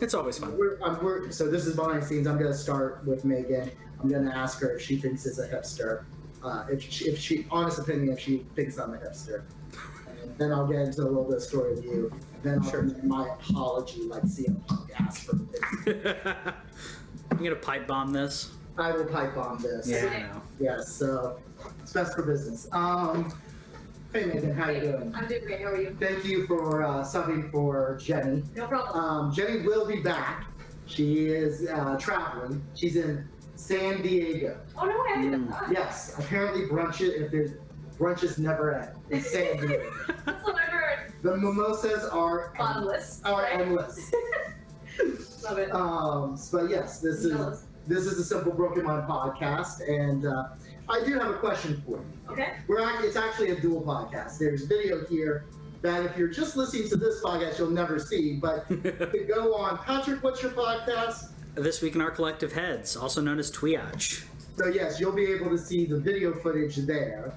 It's always fun. So this is behind the scenes. I'm going to start with Megan. I'm going to ask her if she thinks it's a hipster. If she, honest opinion, if she thinks I'm a hipster. And then I'll get into a little bit of story with you. And then I'll make my apology like CM Punk asked for the I'm going to pipe bomb this. I will pipe bomb this. Yeah, I know. Yes, so it's best for business. Hey Megan, how you doing? I'm doing great, how are you? Thank you for subbing for Jenny. No problem. Jenny will be back. She is traveling. She's in San Diego. Oh no, I didn't know that. Yes, apparently brunches never end in San Diego. That's what I've heard. The mimosas are Bottomless. endless. Love it. But yes, this is the Simple Broken Mind podcast, and I do have a question for you. Okay. It's actually a dual podcast. There's video here that if you're just listening to this podcast, you'll never see, but to go on. Patrick, what's your podcast? This Week in Our Collective Heads, also known as TWIOCH. So yes, you'll be able to see the video footage there.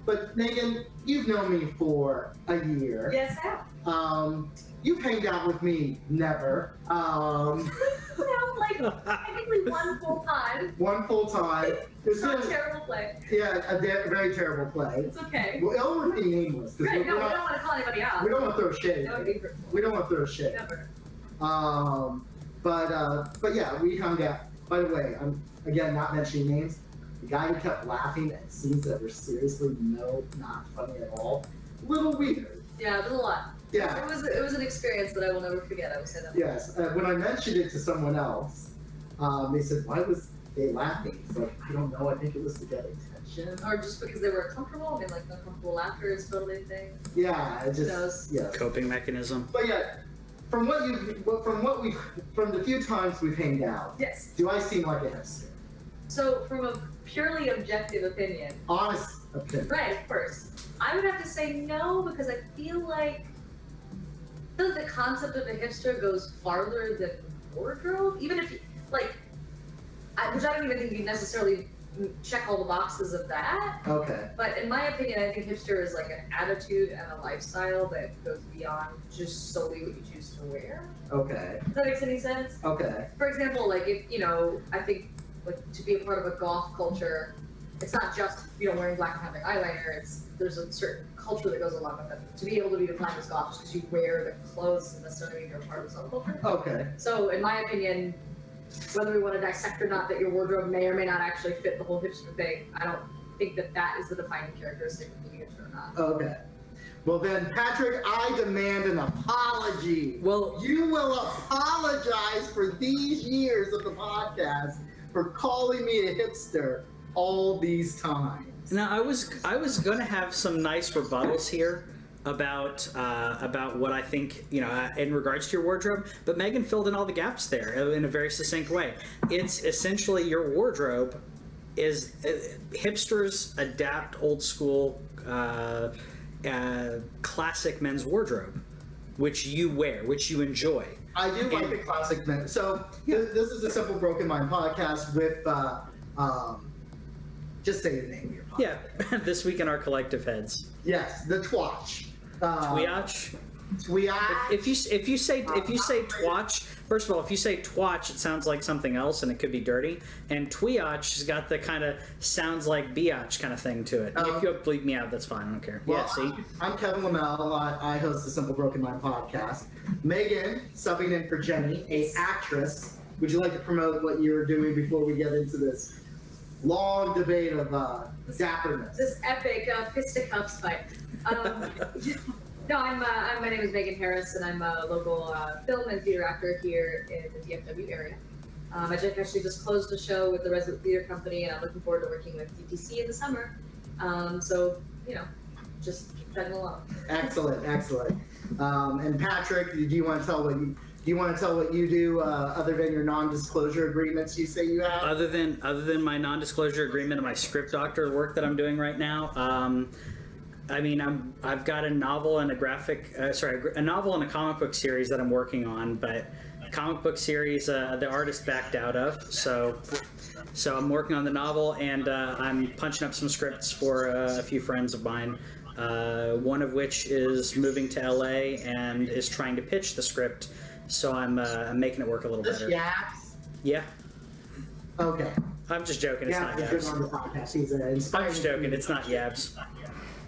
But Megan, you've known me for a year. Yes, I have. You've hanged out with me never. Like technically one full time. One full time. It's not a terrible play. Yeah, a very terrible play. It's okay. Well, it'll remain nameless. Right, no, we don't want to call anybody out. We don't want to throw shade. That would be hurtful. We don't want to throw shade. Never. But yeah, we hung out. By the way, I'm again not mentioning names. The guy who kept laughing at scenes that were seriously not funny at all. A little weird. Yeah, it was a lot. Yeah. It was an experience that I will never forget. I would say that. Yes. When I mentioned it to someone else, they said, "Why was they laughing?" It's like, I don't know. I think it was to get attention. Or just because they were uncomfortable. I mean, like uncomfortable laughter is totally a thing. Yeah, it Who knows? just yeah. Coping mechanism. But yeah, from the few times we've hanged out, Yes. do I seem like a hipster? So, from a purely objective opinion, Honest opinion. right, first, I would have to say no because I feel like the concept of a hipster goes farther than wardrobe. Even if, which I don't even think you necessarily check all the boxes of that. Okay. But in my opinion, I think hipster is like an attitude and a lifestyle that goes beyond just solely what you choose to wear. Okay. If that makes any sense? Okay. For example, like if, I think like to be a part of a goth culture, it's not just, wearing black and having eyeliner, there's a certain culture that goes along with it. To be able to be defined as goth just because you wear the clothes doesn't necessarily mean you're part of some culture. Okay. So in my opinion, whether we want to dissect or not that your wardrobe may or may not actually fit the whole hipster thing, I don't think that is the defining characteristic of being hipster or not. Okay. Well then, Patrick, I demand an apology. Well, you will apologize for these years of the podcast for calling me a hipster all these times. now I was going to have some nice rebuttals here about what I think, in regards to your wardrobe, but Megan filled in all the gaps there in a very succinct way. It's essentially your wardrobe is hipsters adapt old school classic men's wardrobe, which you wear, which you enjoy. I do like the classic men. So this is a Simple Broken Mind podcast with just say the name of your podcast. Yeah, This Week in Our Collective Heads. Yes, the TWIOCH. TWIOCH. TWIOCH. If you say TWIOCH, first of all, if you say TWIOCH, it sounds like something else and it could be dirty. And TWIOCH has got the kind of sounds like biatch kind of thing to it. If you'll bleep me out, that's fine. I don't care. Well, yeah, see? I'm Kevin Lamel. I host the Simple Broken Mind podcast. Megan, subbing in for Jenny, a actress. Would you like to promote what you were doing before we get into this long debate of dapperness? This epic fisticuffs fight. No, my name is Megan Harris, and I'm a local film and theater actor here in the DFW area. I actually just closed a show with the Resident Theater Company, and I'm looking forward to working with DTC in the summer. So, just keep chugging along. Excellent. And Patrick, do you want to tell what you do other than your non-disclosure agreements you say you have? Other than my non-disclosure agreement and my script doctor work that I'm doing right now, I've got a novel and a novel and a comic book series that I'm working on, but comic book series the artist backed out of, so I'm working on the novel, and I'm punching up some scripts for a few friends of mine, one of which is moving to LA and is trying to pitch the script so I'm making it work a little Just better. Yaks? Yeah, Okay. I'm just joking. It's Yeah, not he's been Yabs. on the podcast. He's an inspiring. I'm just joking. It's not Yabs.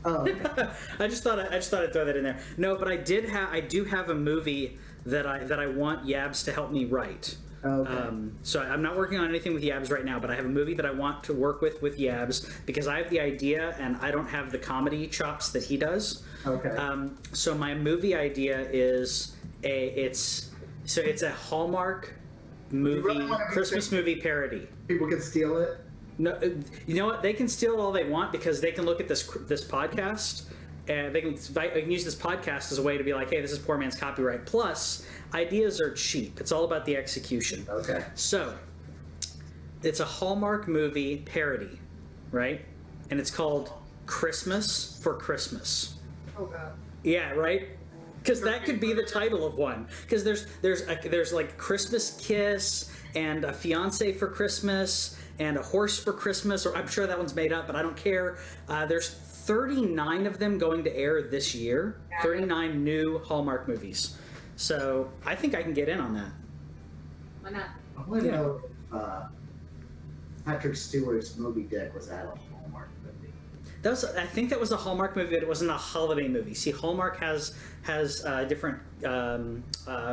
Oh, okay. I just thought I'd throw that in there. No, but I do have a movie that I want Yabs to help me write. Okay. So I'm not working on anything with Yabs right now, but I have a movie that I want to work with Yabs because I have the idea and I don't have the comedy chops that he does. Okay. So my movie idea is it's a Hallmark movie, really wanna be Christmas movie parody. People can steal it. No, you know what? They can steal it all they want because they can look at this podcast and they can use this podcast as a way to be like, hey, this is poor man's copyright. Plus, ideas are cheap. It's all about the execution. Okay. So, it's a Hallmark movie parody, right? And it's called Christmas for Christmas. Oh god. Yeah, right. Because that could be the title of one. Because there's like Christmas Kiss and a Fiance for Christmas and a Horse for Christmas, or I'm sure that one's made up, but I don't care. There's 39 of them going to air this year. 39 new Hallmark movies. So I think I can get in on that. Why not? I want to know if Patrick Stewart's Moby Dick was at a Hallmark movie. I think that was a Hallmark movie, but it wasn't a holiday movie. See, Hallmark has different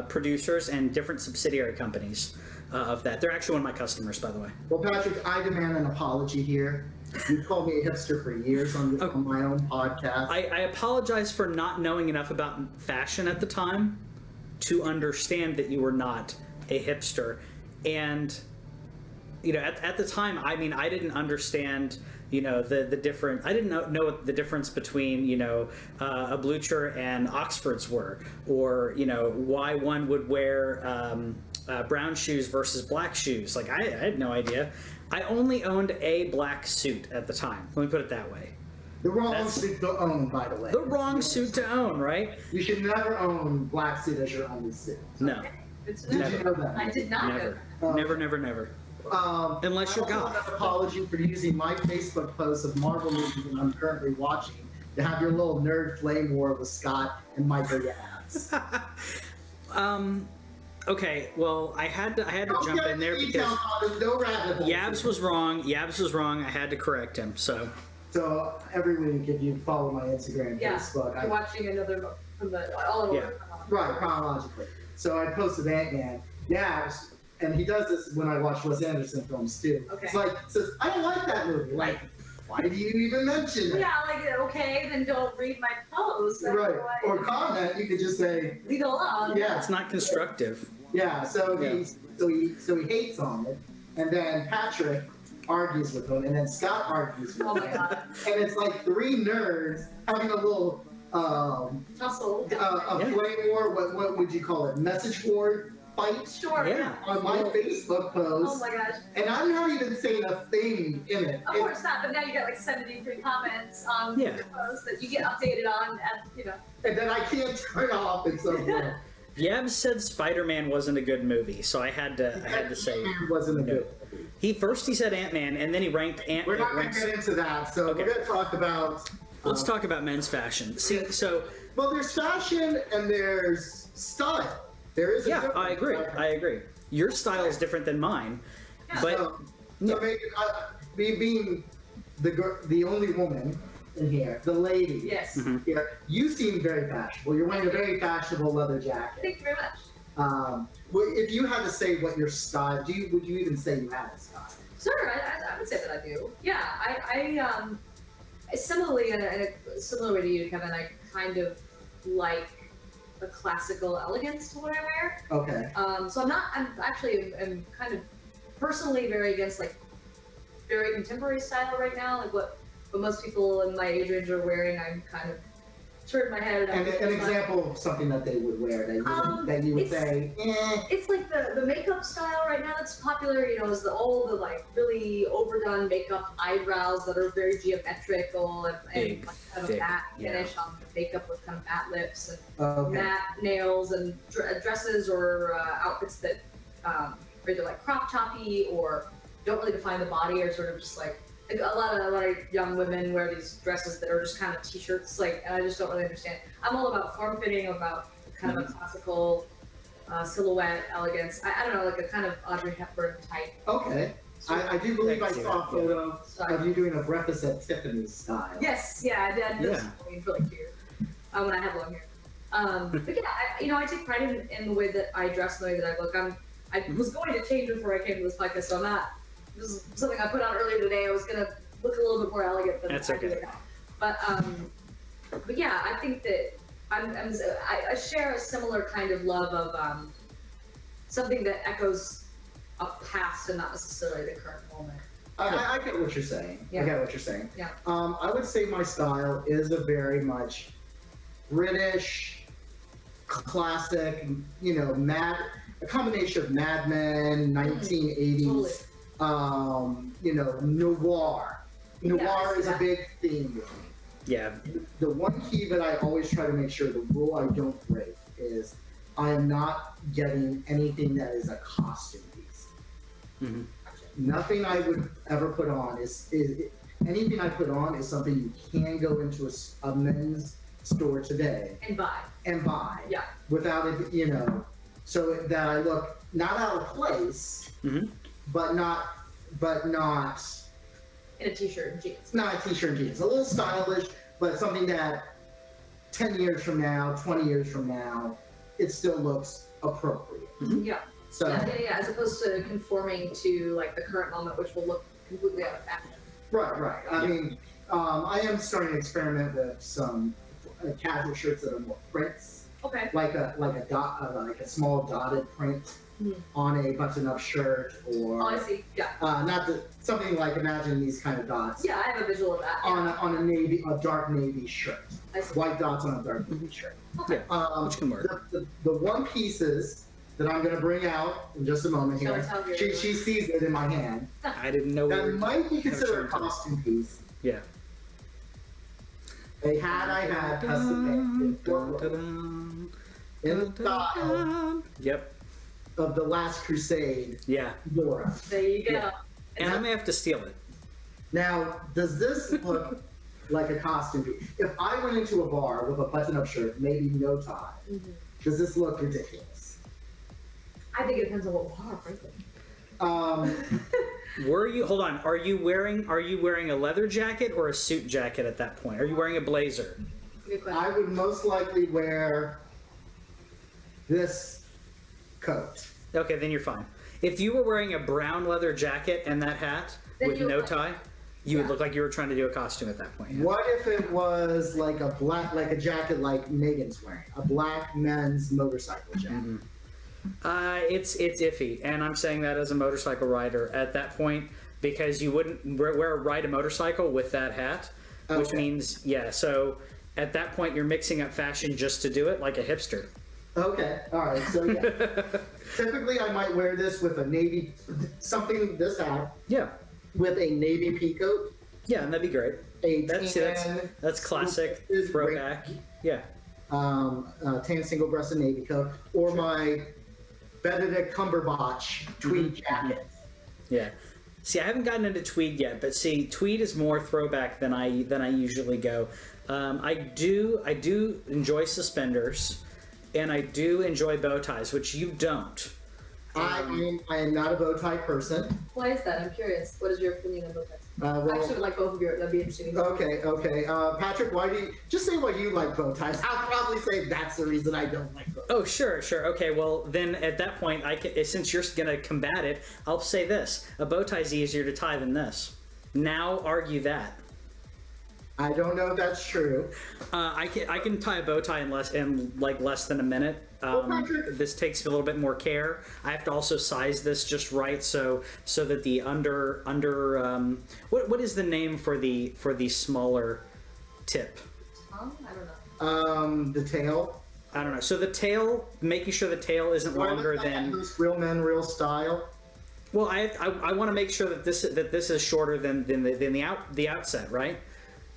producers and different subsidiary companies of that. They're actually one of my customers, by the way. Well, Patrick, I demand an apology here. You called me a hipster for years on my own podcast. I apologize for not knowing enough about fashion at the time to understand that you were not a hipster. And, you know, at the time, I mean, I didn't understand, you know, the different, I didn't know what the difference between, you know, a Blucher and Oxfords were, or, you know, why one would wear brown shoes versus black shoes. Like, I had no idea. I only owned a black suit at the time. Let me put it that way. The wrong suit to own, by the way. The wrong suit to own, right? You should never own black suit as your only suit. No. Good to Did know. you know that? I did not know Never. that. Never. Unless you're I also goth. want an apology for using my Facebook post of Marvel movies that I'm currently watching to have your little nerd flame war with Scott and Michael Yabs. Okay, well, I had to jump in there because no rabbit holes Yabs here. was wrong. Yabs was wrong. I had to correct him. So So every week, if you follow my Instagram and Yeah. Facebook, You're watching another from the all in Yeah. order. right, chronologically. So I posted Ant-Man, Yabs, and he does this when I watch Wes Anderson films too. Okay. It's like, says, I don't like that movie. Like, why do you even mention it? Yeah, like okay, then don't read my post. Right. Or comment, you could just say, leave it alone. yeah, it's not constructive. yeah. So Yeah. he hates on it, and then Patrick argues with him, and then Scott argues with Oh him, my god. and it's like three nerds having a little Tussle. a Yeah. flame war. What would you call it? Message board fight Sure. Yeah. on my Facebook post. Oh my gosh. And I'm not even saying a thing in it. Of course not, but now you got like 73 comments on Yeah. your post that you get updated on at, you know. And then I can't turn off and so forth. Yabs said Spider-Man wasn't a good movie, so I had to say It wasn't a no. good movie. He said Ant-Man, and then he ranked Ant. We're not going to get into that, so Okay. we're going to talk about. Let's talk about men's fashion. See, so Well, there's fashion and there's style. There is. A yeah, difference. I agree. Your style is different than mine, but So Megan, being the only woman in here, the lady. Yes. Mhm. Here, you seem very fashionable. You're wearing a very fashionable leather jacket. Thank you very much. Well, if you had to say what your style, would you even say you have a style? Sure, I would say that I do. Yeah, I similarly in a similar way to you, Kevin. I kind of like a classical elegance to what I wear. Okay. So I'm actually kind of personally very against like very contemporary style right now, like what most people in my age range are wearing. I'm kind of turning my head. And an example of something that they would wear that you would it's- say, It's like the makeup style right now that's popular, you know, is the like really overdone makeup eyebrows that are very geometrical and Big, like kind of thick, matte yeah. finish on the makeup with kind of matte lips and okay. matte nails and dresses or outfits that are either like crop toppy or don't really define the body or sort of just like a lot of young women wear these dresses that are just kind of t-shirts, like, and I just don't really understand. I'm all about form fitting, about kind of a classical silhouette, elegance. I don't know, like a kind of Audrey Hepburn type. Okay. I do believe I saw a photo Sorry. of you doing a Breakfast at Tiffany's style. Yes, yeah, I did. Yeah. For like 2 years when I have long hair. But yeah, I take pride in the way that I dress, the way that I look. I was going to change before I came to this podcast, so I'm not. This is something I put on earlier today. I was gonna look a little bit more elegant than That's I do okay. now. But yeah, I think that I share a similar kind of love of something that echoes a past and not necessarily the current moment. I get what you're saying. Yeah. I get what you're saying. Yeah. I would say my style is a very much British, classic, a combination of Mad Men, 1980s, Totally. noir. Noir Yes, is yeah. a big theme with me. Yeah. The one key that I always try to make sure, the rule I don't break, is I am not getting anything that is a costume piece. Mm-hmm. Nothing I would ever put on is anything I put on is something you can go into a men's store today And buy. and buy Yeah. without it, so that I look not out of place, Mm-hmm. but not In a t-shirt and jeans. not a t-shirt and jeans, a little stylish, but something that 10 years from now, 20 years from now, it still looks appropriate. Yeah. So Yeah, as opposed to conforming to like the current moment, which will look completely out of fashion. right. I mean, I am starting to experiment with some casual shirts that are more prints, Okay. like a dot, like a small dotted print Mhm. on a button-up shirt, or Oh, I see. Yeah. something like, imagine these kind of dots Yeah, I have a visual of that. on a dark navy shirt, I see. white dots on a dark navy shirt. Okay. Which can work. The one pieces that I'm going to bring out in just a moment Shall I here. tell you? She sees it in my hand. I didn't know. That we were- might be considered a have a shirt. costume piece. Yeah. A hat I had custom made in the style Yep. of the Last Crusade, Yeah. Laura. There you go. Yeah. And I may have to steal it. Now, does this look like a costume piece? If I went into a bar with a button-up shirt, maybe no tie, Mhm. does this look ridiculous? I think it depends on what bar, frankly. Were you? Hold on. Are you wearing a leather jacket or a suit jacket at that point? Are you wearing a blazer? Good question. I would most likely wear this coat. Okay, then you're fine. If you were wearing a brown leather jacket and that hat Then with you no look like- tie, you would Yeah. look like you were trying to do a costume at that point. Yeah. What if it was like a jacket like Megan's wearing, a black men's motorcycle jacket? It's iffy, and I'm saying that as a motorcycle rider at that point, because you wouldn't ride a motorcycle with that hat, which Okay. means So at that point, you're mixing up fashion just to do it, like a hipster. Okay, all right. So yeah, typically I might wear this with a navy, this hat Yeah, with a navy pea coat, yeah, and that'd be great. a That's classic is great. throwback. Yeah. tan single-breasted navy coat, or my Benedict Cumberbatch tweed jacket. Yeah. See, I haven't gotten into tweed yet, but see, tweed is more throwback than I usually go. I do enjoy suspenders, and I do enjoy bow ties, which you don't. I am not a bow tie person. Why is that? I'm curious. What is your opinion on both types? I Well, actually would like both of your. That'd be interesting. okay. Patrick, why do you just say why you like bow ties? I'll probably say that's the reason I don't like bow ties. Oh, sure. Okay, well, then at that point, since you're going to combat it, I'll say this. A bow tie is easier to tie than this. Now argue that. I don't know if that's true. I can tie a bow tie in less than a minute. Patrick. This takes a little bit more care. I have to also size this just right so that the under what is the name for the smaller tip? Huh? I don't know. The tail. I don't know. So the tail, making sure the tail isn't longer than. Real men, real style. Well, I want to make sure that this is shorter than the outset, right?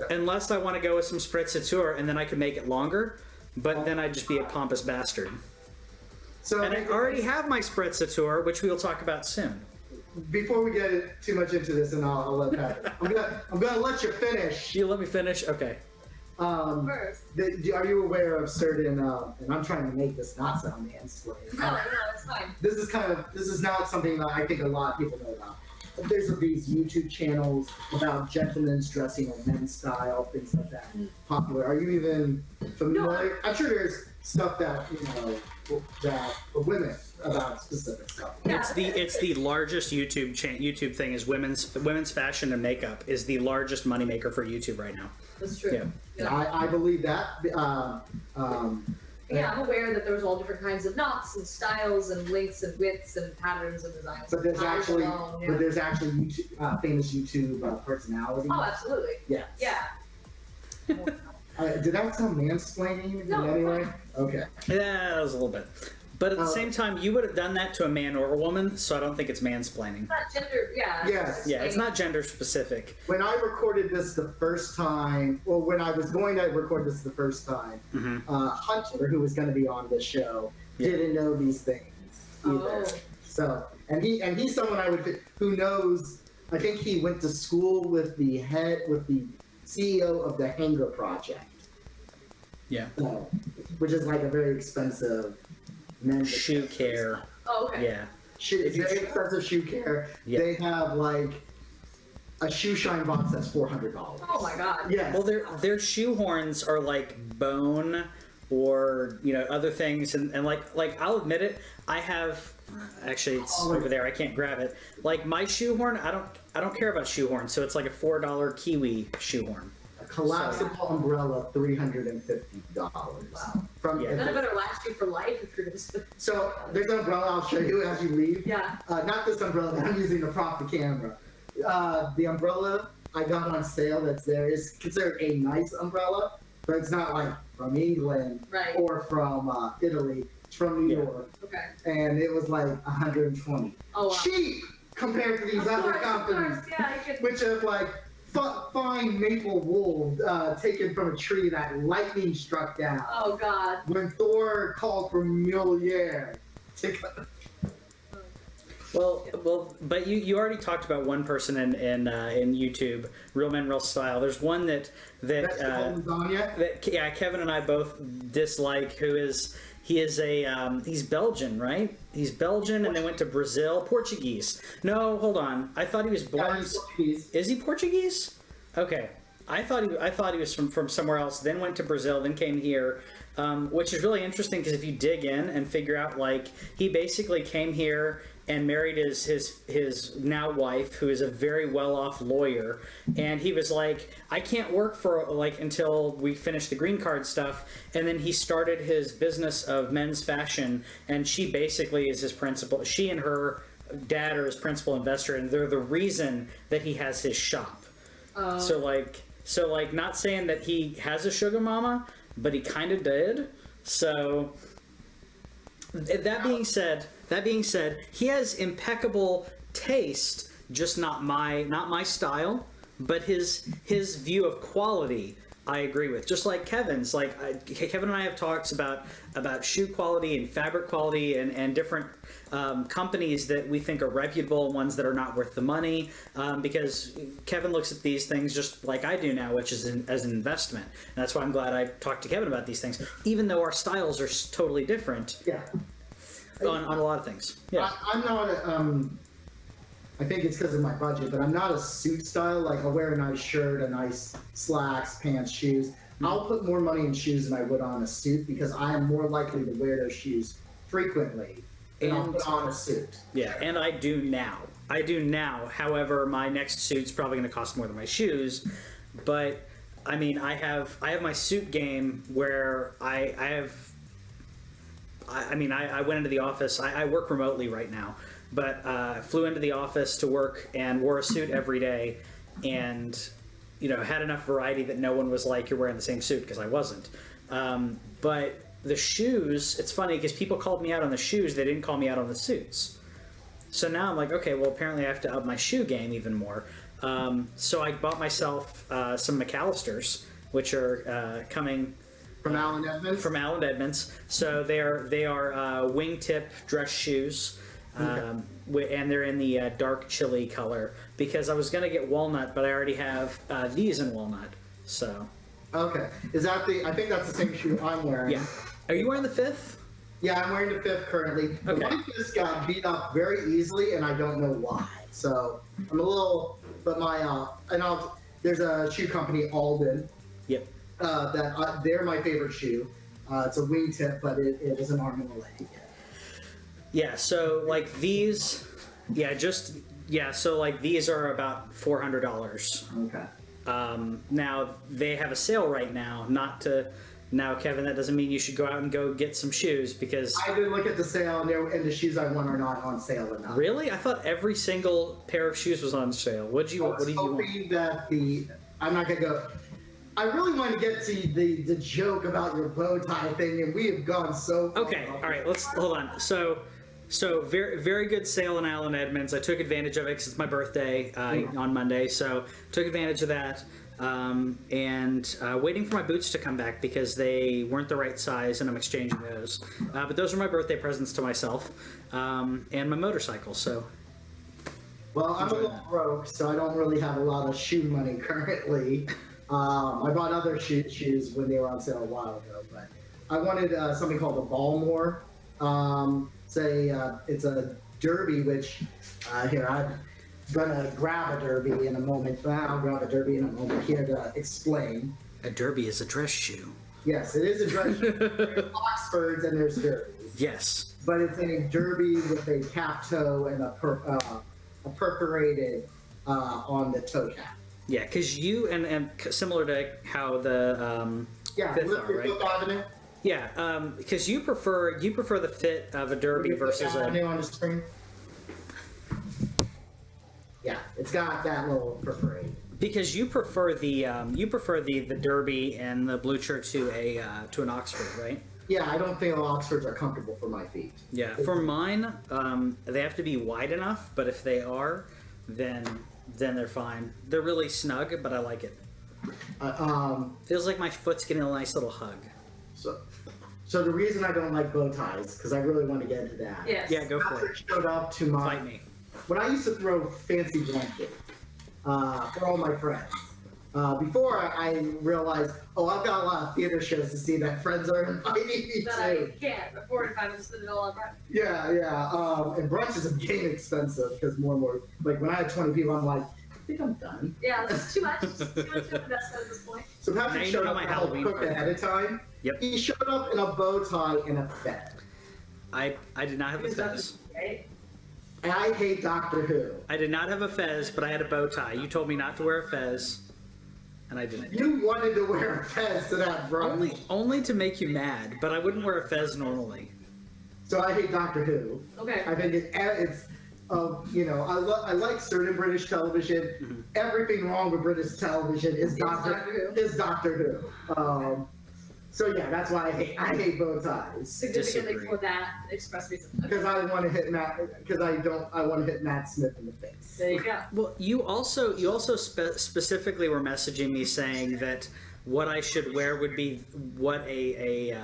Unless I want to go with some spritzatura and then I can make it longer, but then I'd just be a pompous bastard. So And I already have my spritzatura, which we'll talk about soon. before we get too much into this, and I'll let Patrick. I'm gonna let you finish. You let me finish? Okay. First. Are you aware of certain? And I'm trying to make this not sound mansplaining. No, it's fine. This is not something that I think a lot of people know about. There's these YouTube channels about gentlemen's dressing or men's style, things like that. Popular. Are you even familiar? I'm sure there's stuff that that for women about specific stuff. Yeah. It's the largest YouTube thing is women's fashion and makeup is the largest moneymaker for YouTube right now. That's true. Yeah. I believe that. Yeah, I'm aware that there's all different kinds of knots and styles and lengths and widths and patterns and designs. But there's actually, yeah. YouTube, famous YouTube personalities. Oh, absolutely. Yes. Yeah. Did that sound mansplaining No, in any way? fine. Okay. Yeah, that was a little bit. But at the same time, you would have done that to a man or a woman, so I don't think it's mansplaining. It's not gender, yeah. Yes. Yeah, it's not gender specific. When I recorded this the first time, well, when I was going to record this the first time, Hunter, who was going to be on this show, didn't know these things either. Oh. So, and he's someone who knows. I think he went to school with the CEO of the Hanger Project. Yeah. Which is like a very expensive men's Shoe care. Oh, okay. Yeah. It's very expensive shoe care. Yeah. They have like a shoe shine box that's $400. Oh my god. Yes. Well, their shoehorns are like bone or other things, and like I'll admit it, I have. Actually, it's over there. I can't grab it. Like my shoehorn, I don't care about shoehorns, so it's like a $4 Kiwi shoehorn. Collapsible umbrella, $350. Wow. Yeah. That better last you for life if you're gonna spend. So there's an umbrella I'll show you as you leave. Yeah. Not this umbrella that I'm using to prop the camera. The umbrella I got on sale that's there is considered a nice umbrella, but it's not like from England Right. or from Italy. It's from New York, Okay. and it was like $120. Oh wow. Cheap compared to these other companies, Yeah, I could. which have like fine maple wool taken from a tree that lightning struck down. Oh god. When Thor called for Mjolnir. Well, but you already talked about one person in YouTube, Real Men Real Style. There's one that Kevin and I both dislike. He's Belgian, right? He's Belgian, and they went to Brazil. Portuguese. No, hold on. I thought he was born. He's Portuguese. Is he Portuguese? Okay. I thought he was from somewhere else. Then went to Brazil. Then came here, which is really interesting because if you dig in and figure out, like, he basically came here and married his now wife, who is a very well-off lawyer, and he was like, I can't work for until we finish the green card stuff, and then he started his business of men's fashion, and she basically is his principal. She and her dad are his principal investor, and they're the reason that he has his shop. So not saying that he has a sugar mama, but he kind of did. So that being said, he has impeccable taste, just not my style, but his view of quality I agree with. Just like Kevin's, Kevin and I have talks about shoe quality and fabric quality and different companies that we think are reputable, ones that are not worth the money, because Kevin looks at these things just like I do now, which is as an investment. And that's why I'm glad I talked to Kevin about these things, even though our styles are totally different. Yeah. On a lot of things. Yeah. I'm not I think it's because of my budget, but I'm not a suit style. Like, I'll wear a nice shirt, a nice slacks, pants, shoes. I'll put more money in shoes than I would on a suit because I am more likely to wear those shoes frequently than I'll put on a suit. Yeah, and I do now. However, my next suit's probably going to cost more than my shoes, but I mean, I have my suit game where I went into the office. I work remotely right now, but flew into the office to work and wore a suit every day, and had enough variety that no one was like, "You're wearing the same suit," because I wasn't. But the shoes, it's funny because people called me out on the shoes. They didn't call me out on the suits. So now I'm like, okay, well, apparently I have to up my shoe game even more. So I bought myself some McAllisters, which are coming From Allen Edmonds? So they are wingtip dress shoes, and they're in the dark chili color because I was gonna get walnut, but I already have these in walnut. So Okay. Is that the? I think that's the same shoe I'm wearing. Yeah. Are you wearing the 5th? Yeah, I'm wearing the 5th currently. Okay. My just got beat up very easily, and I don't know why. So I'm a little. But there's a shoe company, Alden. Yep. They're my favorite shoe. It's a wingtip, but it is an arm and a leg. Yeah. So like these, so like these are about $400. Okay. Now they have a sale right now. Now, Kevin, that doesn't mean you should go out and go get some shoes because. I did look at the sale, and the shoes I want are not on sale enough. Really? I thought every single pair of shoes was on sale. What did you want? I'm not gonna go. I really want to get to the joke about your bow tie thing, and we have gone so far. Okay, all right. Let's hold on. So very very good sale in Allen Edmonds. I took advantage of it because it's my birthday on Monday, so took advantage of that. And waiting for my boots to come back because they weren't the right size, and I'm exchanging those. But those are my birthday presents to myself, and my motorcycle. So. Well, I'm a little broke, so I don't really have a lot of shoe money currently. I bought other shoes when they were on sale a while ago, but I wanted something called a Balmore. It's a derby, which here I'm gonna grab a derby in a moment. I'll grab a derby in a moment here to explain. A derby is a dress shoe. Yes, it is a dress shoe. There's Oxfords and there's derbies. Yes. But it's a derby with a cap toe and a perforated on the toe cap. Yeah, because you and similar to how the Fifth are, right? Fifth Avenue. Yeah, because you prefer the fit of a derby versus Avenue on the screen. Yeah, it's got that little perforated. Because you prefer the derby and the blue shirt to an Oxford, right? Yeah, I don't think Oxfords are comfortable for my feet. Yeah, for mine, they have to be wide enough, but if they are, then they're fine. They're really snug, but I like it. Feels like my foot's getting a nice little hug. So the reason I don't like bow ties, because I really want to get into that. Yes. Yeah, go for it. Patrick showed up to my. Fight me. When I used to throw fancy blankets for all my friends. Before I realized, I've got a lot of theater shows to see that friends are inviting me That to. I can't afford if I'm just spending it all on brunch. Yeah. And brunches have getting expensive because more and more, like when I had 20 people, I'm like, I think I'm done. Yeah, this is too much. Too much of investment at this point. So Patrick Now you showed know up my and Halloween cooked party. ahead of time. Yep. He showed up in a bow tie and a fez. I did not have a fez. Right? And I hate Doctor Who. I did not have a fez, but I had a bow tie. You told me not to wear a fez, and I didn't. You wanted to wear a fez to that brunch. Only to make you mad, but I wouldn't wear a fez normally. So I hate Doctor Who. Okay. I think it's I like certain British television. Mm-hmm. Everything wrong with British television is Doctor Who. So yeah, that's why I hate bow ties. Significantly Disagree. for that express reason. Because I want to hit Matt Smith in the face. There you go. Well, you also specifically were messaging me saying that what I should wear would be what a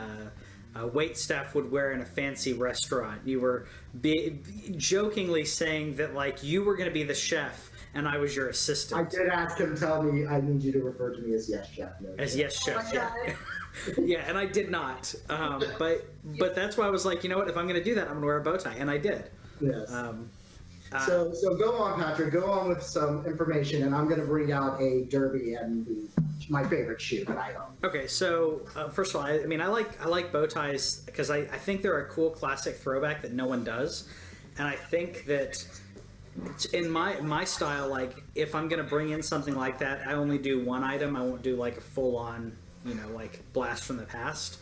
wait staff would wear in a fancy restaurant. You were jokingly saying that like you were going to be the chef and I was your assistant. I did ask him, tell me, I need you to refer to me as yes chef. No, As yes chef. Oh my God. Yeah, and I did not. But that's why I was like, you know what? If I'm going to do that, I'm going to wear a bow tie, and I did. Yes. So go on, Patrick. Go on with some information, and I'm going to bring out a derby and my favorite shoe that I own. Okay, so first of all, I like bow ties because I think they're a cool classic throwback that no one does, and I think that in my style, like if I'm going to bring in something like that, I only do one item. I won't do like a full on. Like blast from the past.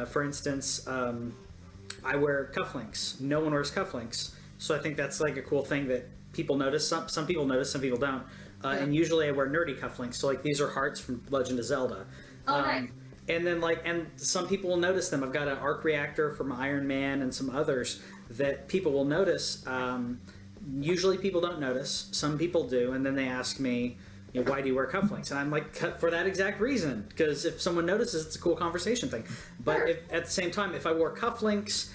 For instance, I wear cufflinks. No one wears cufflinks, so I think that's like a cool thing that people notice. Some people notice, some people don't. And usually I wear nerdy cufflinks. So like these are hearts from Legend of Zelda. Oh, nice. And then and some people will notice them. I've got an arc reactor from Iron Man and some others that people will notice. Usually people don't notice. Some people do, and then they ask me, why do you wear cufflinks? And I'm like, for that exact reason, because if someone notices, it's a cool conversation thing. But Sure. at the same time, if I wore cufflinks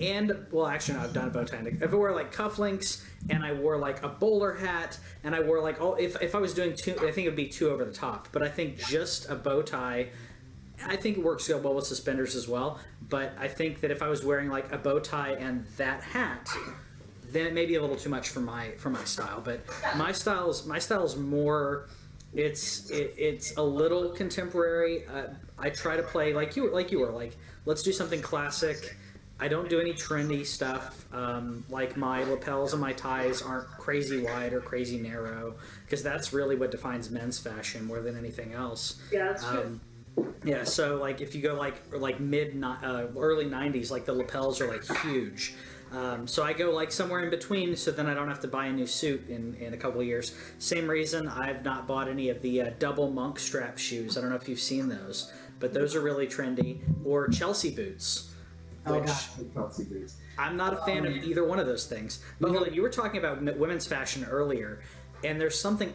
and well, actually, no, I've done a bow tie. If I wore like cufflinks and I wore like a bowler hat and I wore like if I was doing two, I think it'd be too over the top. But I think just a bow tie, I think it works well with suspenders as well. But I think that if I was wearing like a bow tie and that hat, then it may be a little too much for my style. But my style's more. It's a little contemporary. I try to play like you were like. Let's do something classic. I don't do any trendy stuff. Like my lapels and my ties aren't crazy wide or crazy narrow, because that's really what defines men's fashion more than anything else. Yeah, that's true. Yeah, so like if you go like early 90s, like the lapels are like huge. So I go like somewhere in between, so then I don't have to buy a new suit in a couple of years. Same reason I've not bought any of the double monk strap shoes. I don't know if you've seen those, but those are really trendy. Or Chelsea boots. Which Chelsea boots. I'm not a fan of either one of those things. But hold on, you were talking about women's fashion earlier, and there's something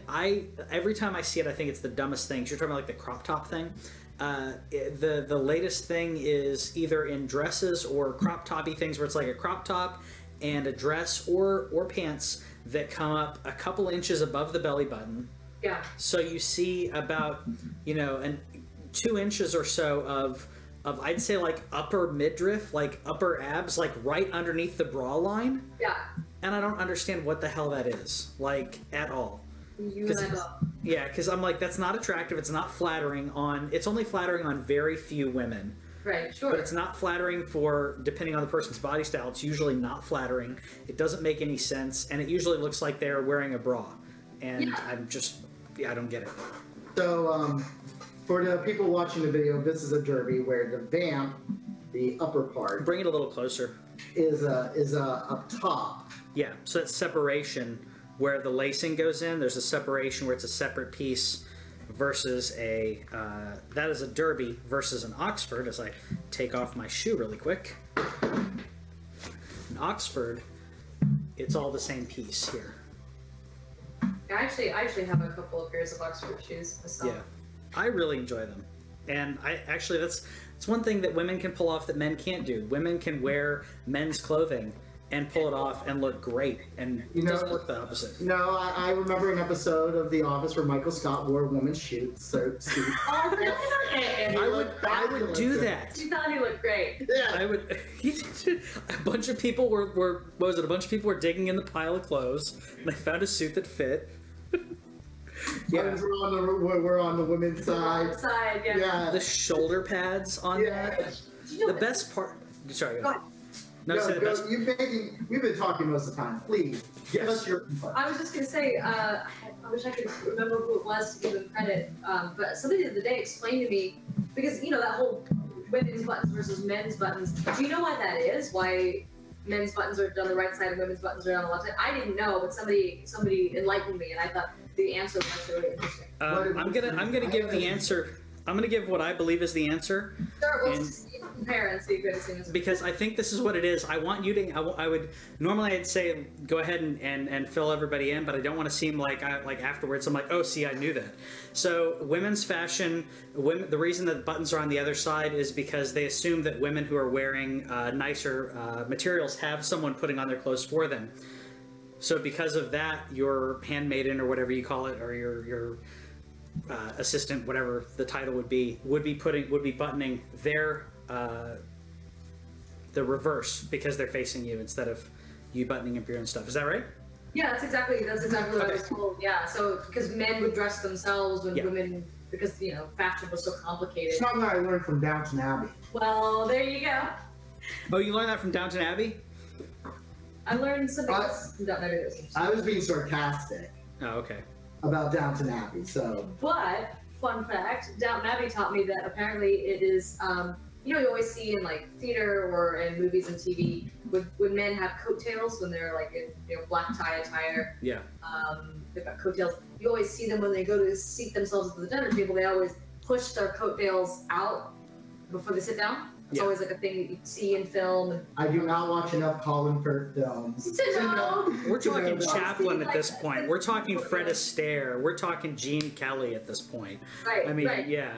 every time I see it, I think it's the dumbest things. You're talking about like the crop top thing. The latest thing is either in dresses or crop toppy things where it's like a crop top and a dress or pants that come up a couple inches above the belly button. Yeah. So you see about 2 inches or so of I'd say like upper midriff, like upper abs, like right underneath the bra line. Yeah. And I don't understand what the hell that is, like, at all. You and I both. Yeah, because I'm like, that's not attractive. It's not flattering it's only flattering on very few women. Right, sure. But it's not flattering for, depending on the person's body style, it's usually not flattering. It doesn't make any sense, and it usually looks like they're wearing a bra. And I don't get it. So, for the people watching the video, this is a derby where the vamp, the upper part, Bring it a little closer. is up top. Yeah, so it's separation where the lacing goes in. There's a separation where it's a separate piece versus that is a derby versus an Oxford, as I take off my shoe really quick. An Oxford, it's all the same piece here. I actually have a couple of pairs of Oxford shoes myself. Yeah, I really enjoy them. And it's one thing that women can pull off that men can't do. Women can wear men's clothing and pull it off and look great, and it doesn't work the opposite. No, I remember an episode of The Office where Michael Scott wore a woman's suit. I would do that. You thought he looked great. Yeah. I would. A bunch of people were what was it? A bunch of people were digging in the pile of clothes, and they found a suit that fit. Yeah, we're on the women's side. Yeah. The shoulder pads on that. You know The best part. Sorry. Go ahead. No, say the best. We've been talking most of the time. Please, give us your input. I was just gonna say, I wish I could remember who it was to give them credit, but somebody the other day explained to me, because that whole women's buttons versus men's buttons. Do you know why that is? Why men's buttons are on the right side and women's buttons are on the left side? I didn't know, but somebody enlightened me, and I thought the answer was actually really interesting. I'm gonna give the answer. I'm gonna give what I believe is the answer. Sure, we'll just compare and see if it's the Because I think this is what it is. I want you to. I would normally I'd say go ahead and fill everybody in, but I don't want to seem like afterwards I'm like, oh, see, I knew that. So women's fashion, the reason that buttons are on the other side is because they assume that women who are wearing nicer materials have someone putting on their clothes for them. So because of that, your handmaiden or whatever you call it, or your assistant, whatever the title would be buttoning their the reverse, because they're facing you instead of you buttoning up your own stuff. Is that right? Yeah, that's exactly what I was told. Yeah, so because men would dress themselves when women, because fashion was so complicated. It's not what I learned from Downton Abbey. Well, there you go. Oh, you learned that from Downton Abbey? I learned something else from Downton Abbey. I was being sarcastic Oh, okay. about Downton Abbey, so. But fun fact, Downton Abbey taught me that apparently it is. You always see in like theater or in movies and TV when men have coattails when they're like in black tie attire. Yeah. They've got coattails. You always see them when they go to seat themselves at the dinner table. They always push their coattails out before they sit down. It's always like a thing that you see in film. And, I do not watch enough Colin Firth films. to know. We're talking Yeah, Chaplin at like, this point. We're talking Fred Astaire. We're talking Gene Kelly at this point. Right. I mean, right. yeah.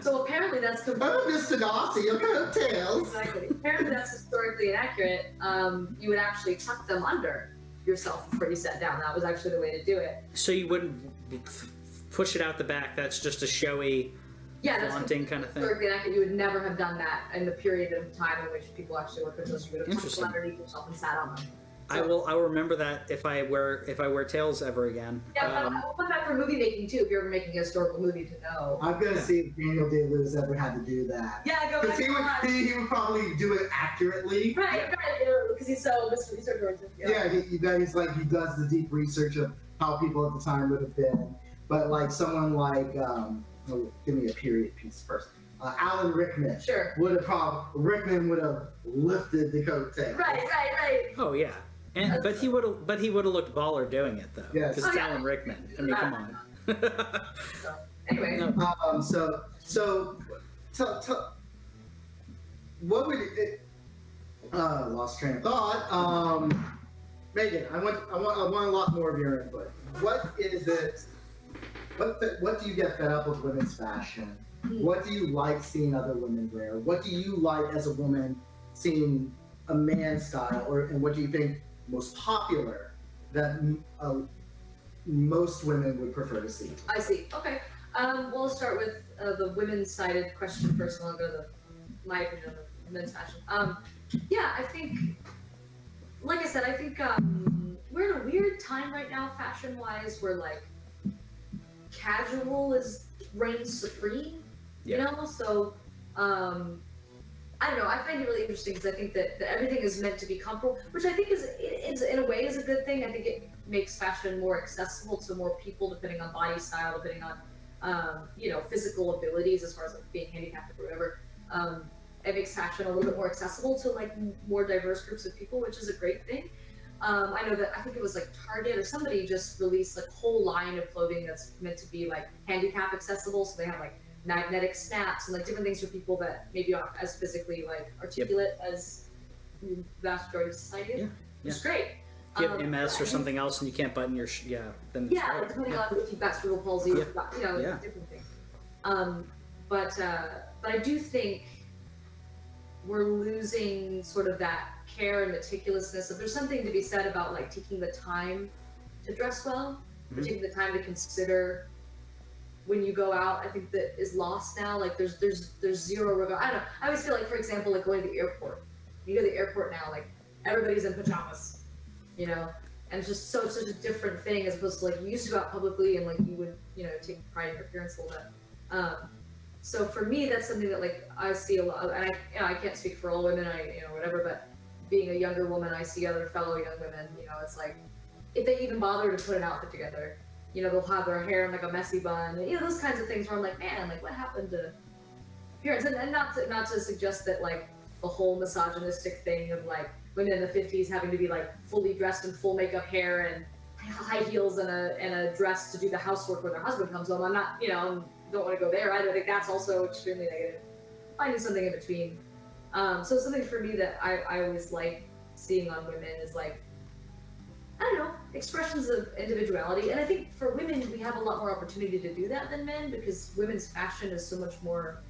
So apparently that's Oh, Mr. Darcy, your coattails. exactly. Apparently that's historically inaccurate. You would actually tuck them under yourself before you sat down. That was actually the way to do it. So you wouldn't push it out the back. That's just a showy, Yeah, that's flaunting kind of thing. historically inaccurate. You would never have done that in the period of time in which people actually worked with those. You would have tucked Interesting. them underneath yourself and sat on them. I will remember that if I wear tails ever again. Yeah, but I will come back for movie making too. If you're ever making a historical movie, to know. I'm gonna see if Daniel Day-Lewis ever had to do that. Yeah, go Because back. he would probably do it accurately. Right, because he's so Mr. George. Yeah, he does the deep research of how people at the time would have been. But like someone like, give me a period piece first. Alan Rickman. Sure. Rickman would have lifted the coattail. Right. Oh yeah. But he would have looked baller doing it though. Yes. Because Oh, yeah. Alan Rickman. I mean, come on. So, anyway. No. What would it? Lost train of thought. Megan, I want a lot more of your input. What is it? What do you get fed up with women's fashion? What do you like seeing other women wear? What do you like as a woman seeing a man's style, and what do you think most popular that most women would prefer to see? I see. Okay. We'll start with the women's-sided question first, and I'll go to my opinion on the men's fashion. Yeah, I think, like I said, I think we're in a weird time right now, fashion-wise, where like casual reigns supreme. You know, so I don't know. I find it really interesting because I think that everything is meant to be comfortable, which I think is in a way is a good thing. I think it makes fashion more accessible to more people, depending on body style, depending on physical abilities as far as like being handicapped or whatever. It makes fashion a little bit more accessible to like more diverse groups of people, which is a great thing. I know that I think it was like Target or somebody just released like a whole line of clothing that's meant to be like handicap accessible. So they have like magnetic snaps and like different things for people that maybe aren't as physically like articulate as the vast majority of society is. It's great. If you have MS or something else and you can't button your then it's great. Depending on if you've got cerebral palsy, if you've got, different things. But I do think we're losing sort of that care and meticulousness. If there's something to be said about like taking the time to dress well, or taking the time to consider when you go out, I think that is lost now. Like there's zero regard. I don't know. I always feel like, for example, like going to the airport. You go to the airport now, like everybody's in pajamas, and it's just such a different thing as opposed to like you used to go out publicly and like you would, take pride in your appearance a little bit. So for me, that's something that like I see a lot of, and I can't speak for all women, whatever, but being a younger woman, I see other fellow young women, it's like, if they even bother to put an outfit together, they'll have their hair in like a messy bun, those kinds of things where I'm like, man, like what happened to appearance? And not to suggest that like the whole misogynistic thing of like women in the 50s having to be like fully dressed in full makeup hair and high heels and a dress to do the housework when their husband comes home. I'm not, don't want to go there. I think that's also extremely negative. Finding something in between. So something for me that I always like seeing on women is like, I don't know, expressions of individuality. And I think for women, we have a lot more opportunity to do that than men because women's fashion is so much more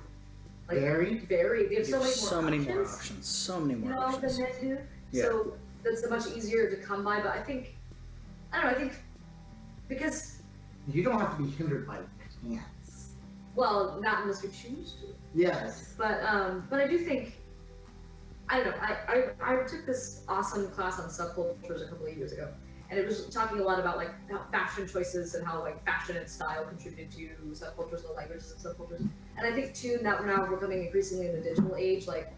like varied. We have so many more options. So many more options. Than men do. Yeah. So that's much easier to come by. But I think because you don't have to be hindered by pants. Well, not unless we choose to. Yes. But I do think, I don't know, I took this awesome class on subcultures a couple of years ago, and it was talking a lot about like fashion choices and how like fashion and style contributed to subcultures and the languages of subcultures. And I think too that now we're coming increasingly in the digital age, like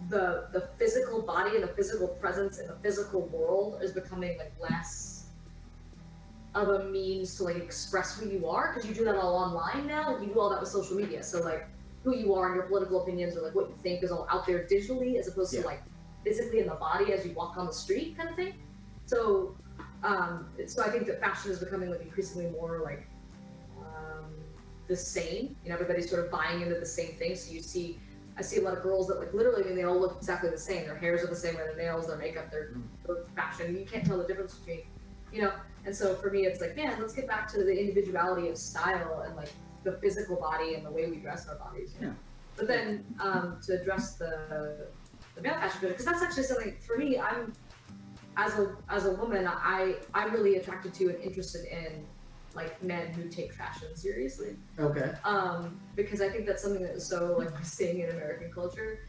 the physical body and the physical presence in the physical world is becoming like less of a means to like express who you are, because you do that all online now. Like, you do all that with social media. So like who you are and your political opinions or like what you think is all out there digitally as opposed to like physically in the body as you walk on the street kind of thing. So so I think that fashion is becoming like increasingly more like the same. Everybody's sort of buying into the same thing. So you see I see a lot of girls that like literally, I mean, they all look exactly the same. Their hairs are the same way, their nails, their makeup, their fashion. You can't tell the difference between, you know. And so for me, it's like, man, let's get back to the individuality of style and like the physical body and the way we dress our bodies. You know? But then to address the male fashion critic, because that's actually something for me. I'm as a woman, I'm really attracted to and interested in like men who take fashion seriously. Okay. Because I think that's something that is so like missing in American culture.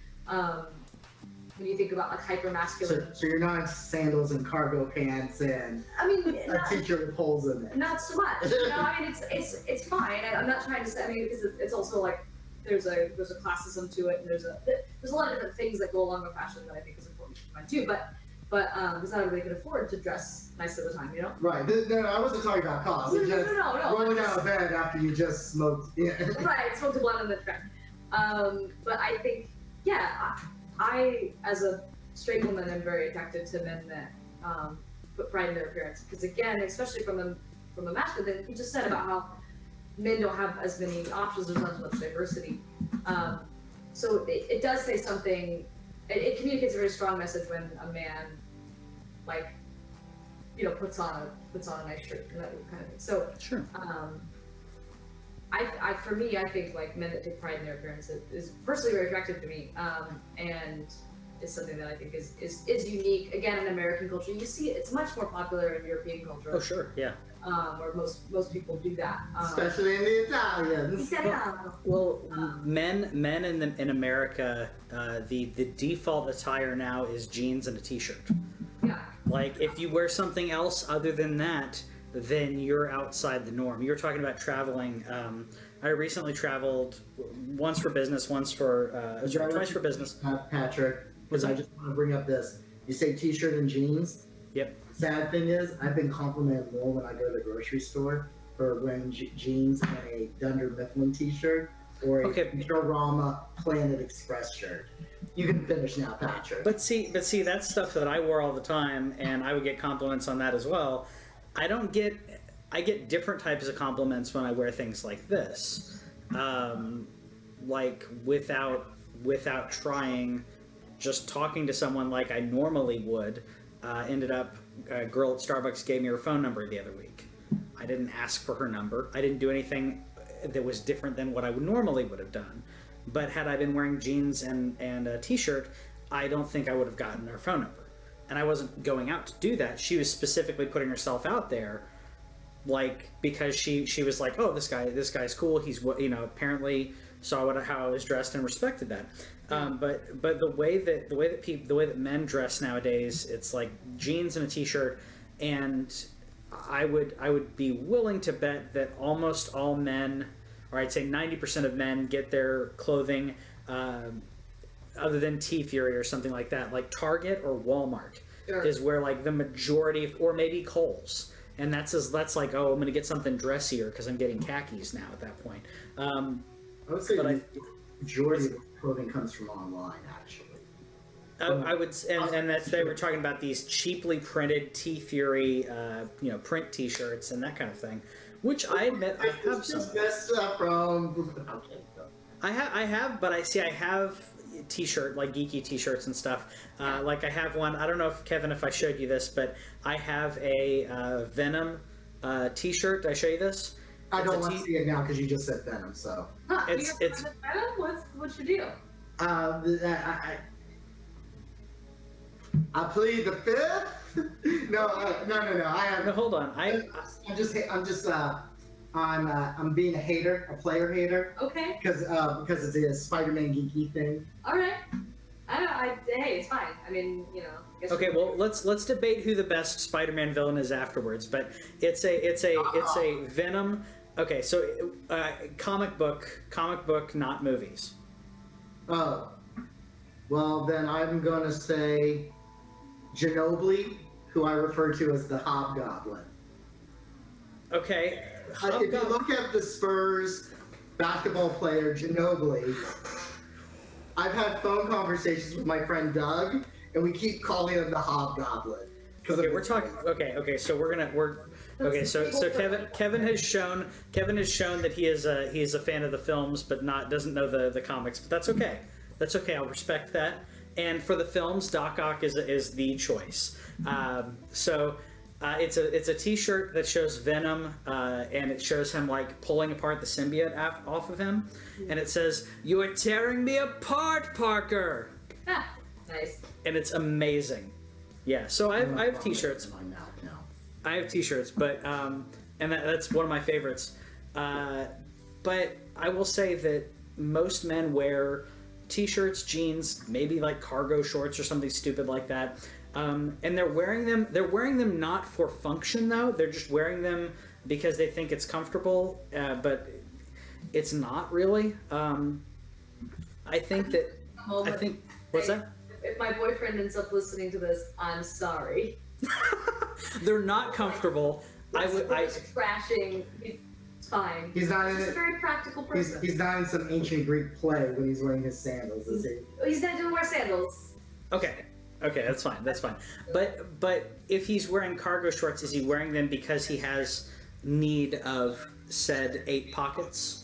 When you think about like hyper masculine. So you're not into sandals and cargo pants and I mean, a t-shirt with holes in it. not so much. You know, I mean, it's fine. I'm not trying to say. I mean, because it's also like there's a classism to it, and there's a lot of different things that go along with fashion that I think is important to keep in mind too. But because not everybody can afford to dress nice all the time, you know. Right. No, I wasn't talking about cost. No. Rolling out of bed after you just smoked. Yeah. Right, smoked a blunt in the track. But I think, yeah, I as a straight woman, am very attracted to men that put pride in their appearance. Because again, especially from a masculine thing, you just said about how men don't have as many options, there's not as much diversity. So it does say something. It communicates a very strong message when a man, like, you know, puts on a nice shirt and that kind of thing. So Sure. For me, I think like men that take pride in their appearance is personally very attractive to me, and is something that I think is unique. Again, in American culture, you see it's much more popular in European culture. Oh, sure. Yeah. Where most people do that. Especially in the Italians. Well, men in America, the default attire now is jeans and a t-shirt. Yeah. Like, if you wear something else other than that, then you're outside the norm. You were talking about traveling. I recently traveled once for business, twice for business. Patrick, because I just want to bring up this. You say t-shirt and jeans. Yep. Sad thing is, I've been complimented more when I go to the grocery store for wearing jeans and a Dunder Mifflin t-shirt or a Futurama Planet Express shirt. You can finish now, Patrick. But see, that's stuff that I wore all the time, and I would get compliments on that as well. I get different types of compliments when I wear things like this, like without trying, just talking to someone like I normally would. Ended up, a girl at Starbucks gave me her phone number the other week. I didn't ask for her number. I didn't do anything that was different than what I normally would have done. But had I been wearing jeans and a t-shirt, I don't think I would have gotten her phone number. And I wasn't going out to do that. She was specifically putting herself out there, like, because she was like, oh, this guy's cool. He's, you know, apparently saw how I was dressed and respected that. But the way that men dress nowadays, it's like jeans and a t-shirt, and I would be willing to bet that almost all men, or I'd say 90% of men, get their clothing other than T-Fury or something like that, like Target or Walmart is where like the majority, or maybe Kohl's, and that's like, oh, I'm going to get something dressier because I'm getting khakis now at that point. I would say the majority of clothing comes from online, actually. I would, and that's, they were talking about these cheaply printed T-Fury, print T-shirts and that kind of thing, which I admit I have some. I have, but I have T-shirt, like geeky T-shirts and stuff. Like I have one. I don't know if Kevin, if I showed you this, but I have a Venom T-shirt. Did I show you this? I don't want to see it now because you just said Venom. So it's Venom. What's your deal? I plead the fifth. No. I have. No, hold on. I'm being a hater, a player hater. Okay. Because it's a Spider-Man geeky thing. All right. Hey, it's fine. I mean, you know. Okay, well, let's debate who the best Spider-Man villain is afterwards. But it's a Venom. Okay, so comic book, not movies. Oh. Well, then I'm gonna say Ginobili, who I refer to as the Hobgoblin. Okay. If you look at the Spurs basketball player Ginobili, I've had phone conversations with my friend Doug, and we keep calling him the Hobgoblin. Okay, we're talking. Okay, so So Kevin has shown that he is a fan of the films, but doesn't know the comics. But that's okay. That's okay. I'll respect that. And for the films, Doc Ock is the choice. It's a T-shirt that shows Venom, and it shows him like pulling apart the symbiote off of him, and it says, "You are tearing me apart, Parker." Ah, nice. And it's amazing. Yeah. So I have T-shirts. In my mouth now. I have T-shirts, but and that's one of my favorites. But I will say that most men wear T-shirts, jeans, maybe like cargo shorts or something stupid like that. And they're wearing them. They're wearing them not for function though. They're just wearing them because they think it's comfortable. But it's not really. I think that. What's that? If my boyfriend ends up listening to this, I'm sorry. They're not comfortable. Crashing. It's fine. He's not in He's a it. very practical person. He's not in some ancient Greek play when he's wearing his sandals, is he? He's not doing wear sandals. Okay, that's fine. That's fine. But if he's wearing cargo shorts, is he wearing them because he has need of said 8 pockets?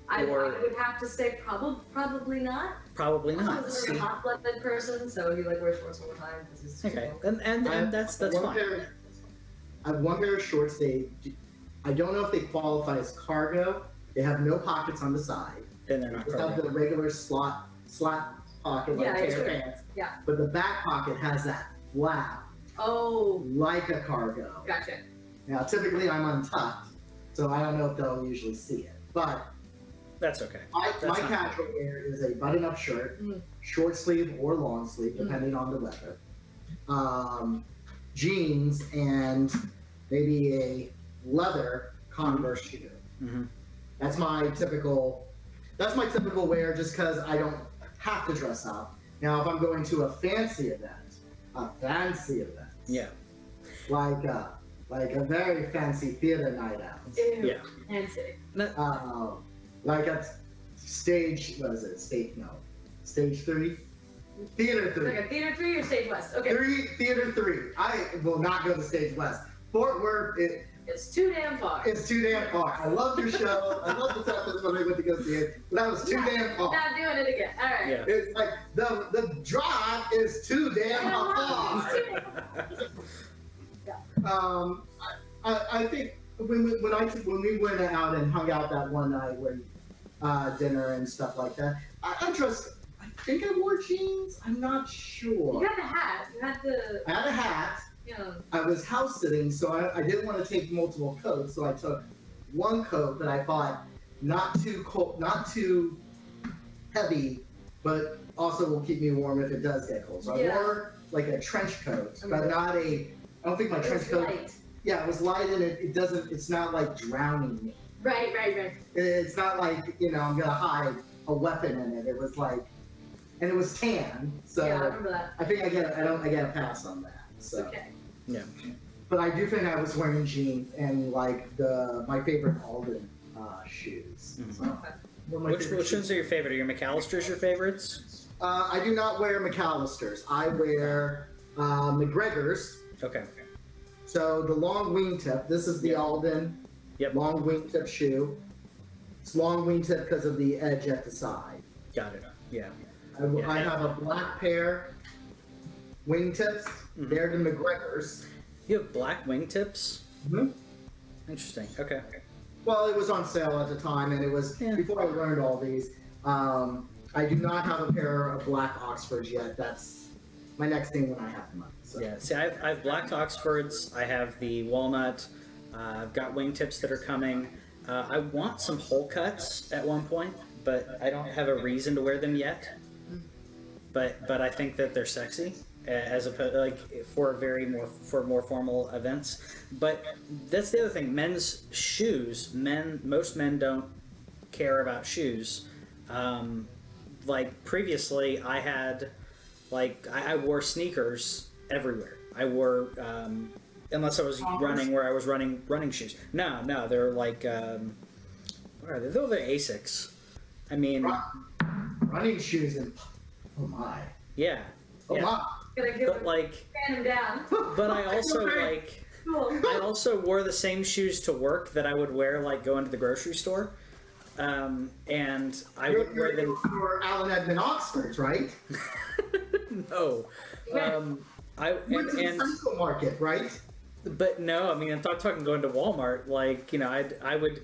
I would have to say probably not. Probably I'm not. a very hot-blooded person, so he like wears shorts all the time. Okay, and that's fine. I have one pair of shorts. I don't know if they qualify as cargo. They have no pockets on the side. Then they're not They have cargo. the regular slot pocket like Yeah, pair pants. Yeah. But the back pocket has that flap Oh, like a cargo. gotcha. Now, typically I'm untucked, so I don't know if they'll usually see it. But That's okay. my not casual wear is a button-up shirt, short sleeve or long sleeve, depending on the weather. Jeans and maybe a leather Converse shoe. Mm-hmm. That's my typical wear, just because I don't have to dress up. Now, if I'm going to a fancy event, Yeah. like a very fancy theater night out. Ew. Yeah. Fancy. Like at stage 3? Theater 3. Like a theater 3 or stage west? Okay. Theater 3. I will not go to stage west. Fort Worth, It's too damn far. it's too damn far. I love your show. I love the Texas when I went to go see it, but that was too damn far. Not doing it again. All right. Yeah. It's like the drive is too damn far. I think when we went out and hung out that one night when dinner and stuff like that, I think I wore jeans. I'm not sure. You had the hat. You had the. I had a hat. Yeah. I was house sitting, so I didn't want to take multiple coats, so I took one coat that I thought not too cold, not too heavy, but also will keep me warm if it does get cold. So I wore like a trench coat, but not a. I don't think my trench coat. Light. Yeah, it was light and it doesn't. It's not like drowning me. Right. It's not like I'm gonna hide a weapon in it. It was like, and it was tan, so Yeah, I remember that. I think I get a pass on that. So. Okay. Yeah. But I do think I was wearing jeans and like my favorite Alden shoes. Mhm. So, Okay. one of my Which favorite ones shoes. are your favorite? Are your McAllisters your favorites? I do not wear McAllisters. I wear McGregor's. Okay. So the long wingtip. This is the Alden long wingtip shoe. It's long wingtip because of the edge at the side. Got it. Yeah. I have a black pair wingtips. Mhm. They're the McGregor's. You have black wingtips? Mhm. Interesting. Okay. Well, it was on sale at the time, and it was before I learned all these. I do not have a pair of black Oxfords yet. That's my next thing when I have the money. So. Yeah. See, I have black Oxfords. I have the walnut. I've got wingtips that are coming. I want some hole cuts at one point, but I don't have a reason to wear them yet. But I think that they're sexy as opposed for more formal events. But that's the other thing. Men's shoes. Most men don't care about shoes. Like previously, I had I wore sneakers everywhere. I wore unless I was running where I was running shoes. No, they're like what are they? They're Asics. I mean, running shoes and oh my. yeah. Oh yeah. my. But fan him down. but I also Cool. I also wore the same shoes to work that I would wear going to the grocery store. and I would wear them. Your Allen Edmond Oxfords, right? No, Went to the Central Market, right? but no. I mean, I'm not talking going to Walmart. Like, you know, I would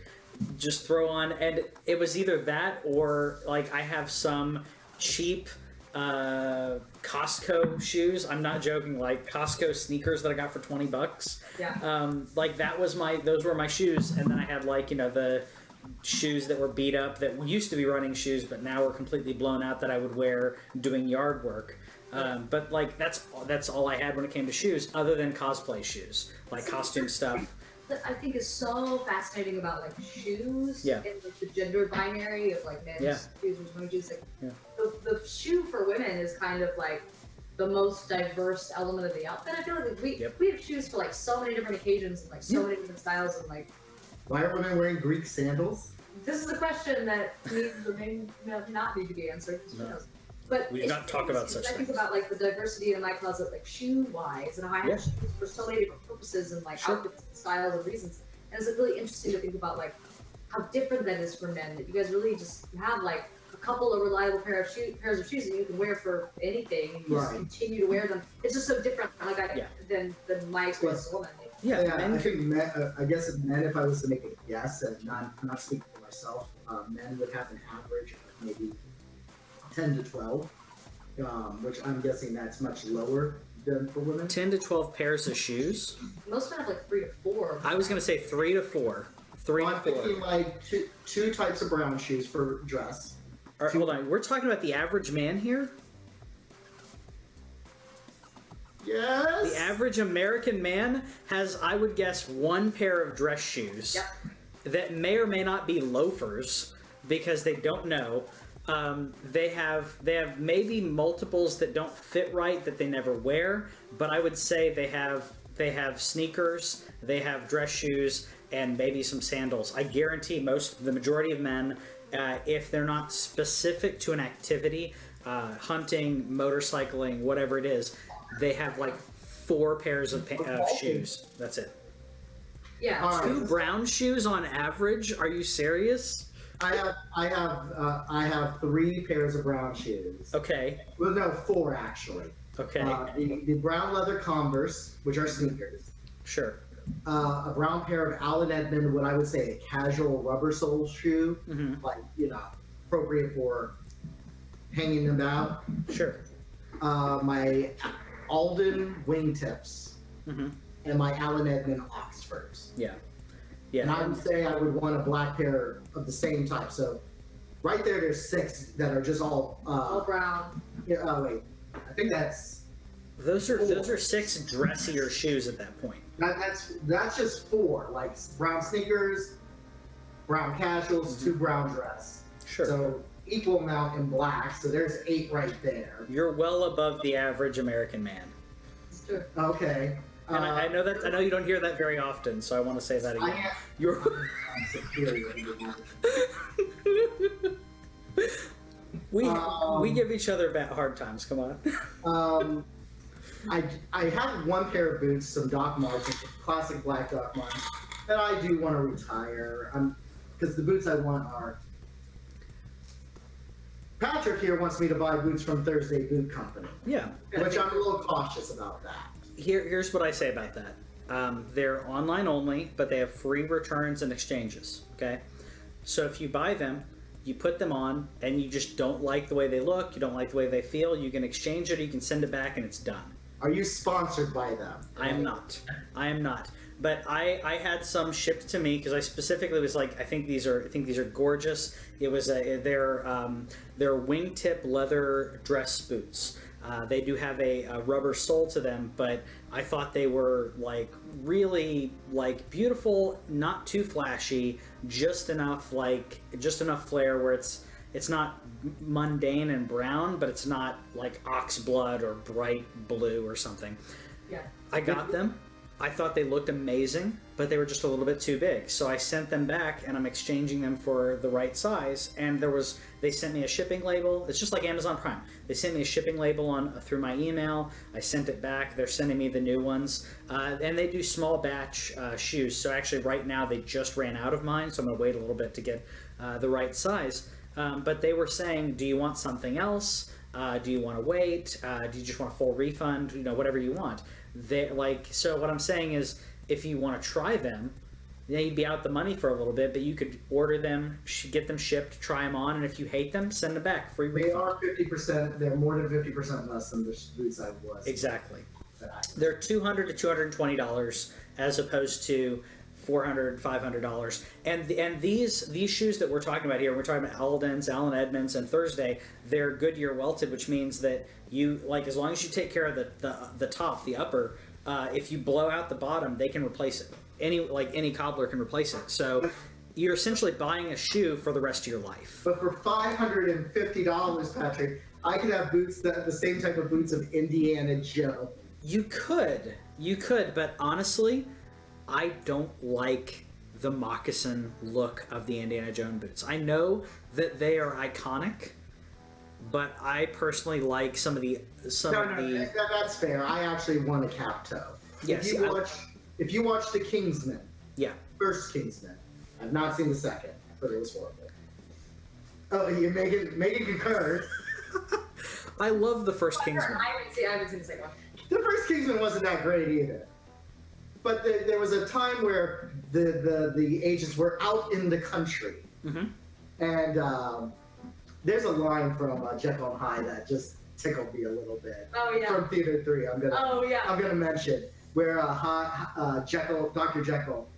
just throw on, and it was either that or like I have some cheap Costco shoes. I'm not joking. Like Costco sneakers that I got for $20. Yeah. Like those were my shoes, and then I had like, you know, the shoes that were beat up that used to be running shoes, but now were completely blown out that I would wear doing yard work. But like that's all I had when it came to shoes, other than cosplay shoes, like costume stuff. That I think is so fascinating about like shoes Yeah. and like the gender binary of like men's Yeah. shoes versus women's shoes. Like, Yeah. the shoe for women is kind of like the most diverse element of the outfit. I feel like we have shoes for like so many different occasions and like so many different styles and like. Why are women wearing Greek sandals? This is a question that needs or may not need to be answered. Who No. knows? But We do it's not talk about such I think things. about like the diversity in my closet, like shoe wise, and how I have Yeah. shoes for so many different purposes and like Sure. outfits, and styles, and reasons. And it's like really interesting to think about like how different that is for men. That you guys really just have like a couple of reliable pairs of shoes that you can wear for anything, and you just Right. continue to wear them. It's just so different, like Yeah. than my experience as a woman. Yeah, I men think men, I guess men, if I was to make a guess, and not speaking for myself, men would have an average of maybe 10 to 12, which I'm guessing that's much lower than for women. 10 to 12 pairs of shoes. Most men have like 3 to 4. I was gonna say 3 to 4. 3 I'm to 4. thinking like two types of brown shoes for dress. All right, hold on. We're talking about the average man here. Yes. The average American man has, I would guess, 1 pair of dress shoes Yep. that may or may not be loafers because they don't know. They have maybe multiples that don't fit right that they never wear, but I would say they have sneakers, they have dress shoes, and maybe some sandals. I guarantee the majority of men, if they're not specific to an activity, hunting, motorcycling, whatever it is, they have like 4 pairs of shoes. That's it. Yeah. All right. 2 brown shoes on average? Are you serious? I have 3 pairs of brown shoes. Okay. Well, no, 4 actually. Okay. The brown leather Converse, which are sneakers. Sure. A brown pair of Allen Edmond, what I would say a casual rubber sole shoe, Mm-hmm. like, appropriate for hanging them out. Sure. My Alden wingtips, Mm-hmm. and my Allen Edmond Oxfords. Yeah. And I Yeah. would say I would want a black pair of the same type. So right there's 6 that are just all. All brown. Yeah, oh wait, I think that's Those are 6 dressier shoes at that point. that's just 4. Like brown sneakers, brown casuals, 2 brown dress. Sure. So equal amount in black. So there's 8 right there. You're well above the average American man. It's true. Okay. And I know that. I know you don't hear that very often, so I want to say that I again. am You're. I'm superior. we give each other hard times. Come on. I have 1 pair of boots, some Doc Martens, classic black Doc Martens, that I do want to retire. Because the boots I want are. Patrick here wants me to buy boots from Thursday Boot Company, Yeah. which I'm a little cautious about that. Here's what I say about that. They're online only, but they have free returns and exchanges. Okay, so if you buy them, you put them on, and you just don't like the way they look, you don't like the way they feel, you can exchange it, or you can send it back, and it's done. Are you sponsored by them? I am not. I am not. But I had some shipped to me because I specifically was like, I think these are gorgeous. It was they're wingtip leather dress boots. They do have a rubber sole to them, but I thought they were like really like beautiful, not too flashy, just enough flair where it's not mundane and brown, but it's not like ox blood or bright blue or something. Yeah. I got them. I thought they looked amazing, but they were just a little bit too big. So I sent them back, and I'm exchanging them for the right size. And they sent me a shipping label. It's just like Amazon Prime. They sent me a shipping label through my email. I sent it back. They're sending me the new ones, and they do small batch shoes. So actually, right now they just ran out of mine, so I'm gonna wait a little bit to get the right size. But they were saying, do you want something else? Do you want to wait? Do you just want a full refund? Whatever you want. So what I'm saying is, if you want to try them, you'd be out the money for a little bit, but you could order them, get them shipped, try them on, and if you hate them, send them back, free refund. They are 50%. They're more than 50% less than the boots I was. Exactly. They're $200 to $220 as opposed to $400, $500, and these shoes that we're talking about here, we're talking about Alden's, Allen Edmonds, and Thursday. They're Goodyear welted, which means that as long as you take care of the top, the upper, if you blow out the bottom, they can replace it. Any cobbler can replace it. So you're essentially buying a shoe for the rest of your life. But for $550, Patrick, I could have boots the same type of boots of Indiana Joe. You could, but honestly, I don't like the moccasin look of the Indiana Jones boots. I know that they are iconic, but I personally like some of the. That's fair. I actually want a cap toe. Yes. If you watch The Kingsman, yeah, first Kingsman, I've not seen the second. I thought it was horrible. Oh, you Megan concurs. I love the first Kingsman. I haven't seen the second one. The first Kingsman wasn't that great either. But there was a time where the agents were out in the country, and there's a line from Jekyll and Hyde that just tickled me a little bit. Oh yeah. From Theater 3, I'm gonna mention where Dr. Jekyll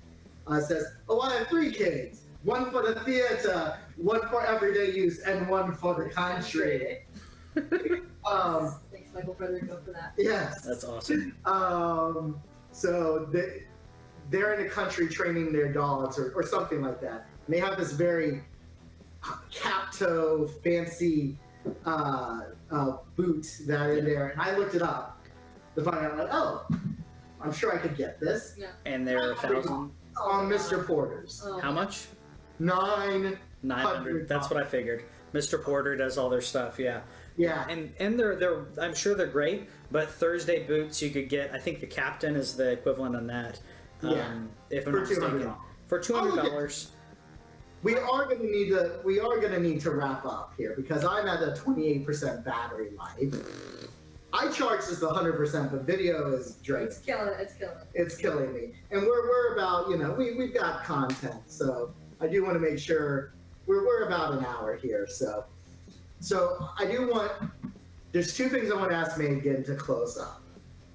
says, "Oh, I have 3 kids. One for the theater, one for everyday use, and one for the country." Thanks, Michael Frederico, for that. Yes. That's awesome. So they're in the country training their dogs or something like that. And they have this very cap-toe, fancy boot that are in there. And I looked it up to find out, oh, I'm sure I could get this. Yeah. And they're $1,000? On Mr. Porter's. Oh. How much? $900. That's what I figured. Mr. Porter does all their stuff, yeah. Yeah. And they're I'm sure they're great, but Thursday boots you could get. I think the Captain is the equivalent on that. If I'm not mistaken. For $200. We are gonna need to wrap up here because I'm at a 28% battery life. iCharts is the 100%, but video is draining. It's killing it. It's killing me. And we're about, we've got content, so I do want to make sure we're about an hour here. So I do there's 2 things I want to ask Megan to close up.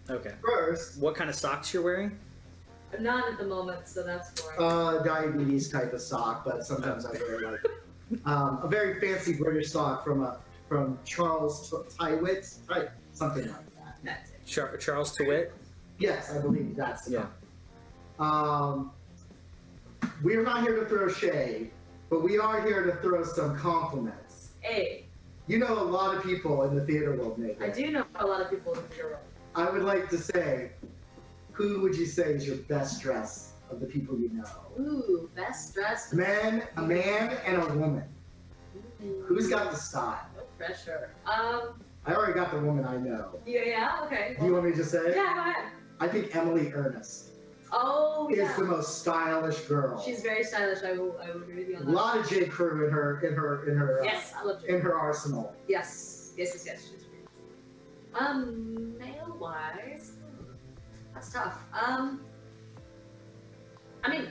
Okay. First, what kind of socks you're wearing? I'm not at the moment, so that's boring. Diabetes type of sock, but sometimes I wear a very fancy British sock from Charles TWIOCH, something like that. That's it. Charles TWIOCH? Yes, I believe that's the Yeah. We're not here to throw shade, but we are here to throw some compliments. Hey. You know a lot of people in the theater world, Megan. I do know a lot of people in the theater world. I would like to say, who would you say is your best dressed of the people you know? Ooh, best dressed. A man and a woman. Ooh. Who's got the style? No pressure. I already got the woman I know. Yeah, okay. Do you want me to say? Yeah, go ahead. I think Emily Ernest is the most stylish girl. She's very stylish. I will agree with you on that. A lot of J. Crew in her Yes, I love J. in her arsenal. Yes. She's great. Male wise, that's tough. I mean,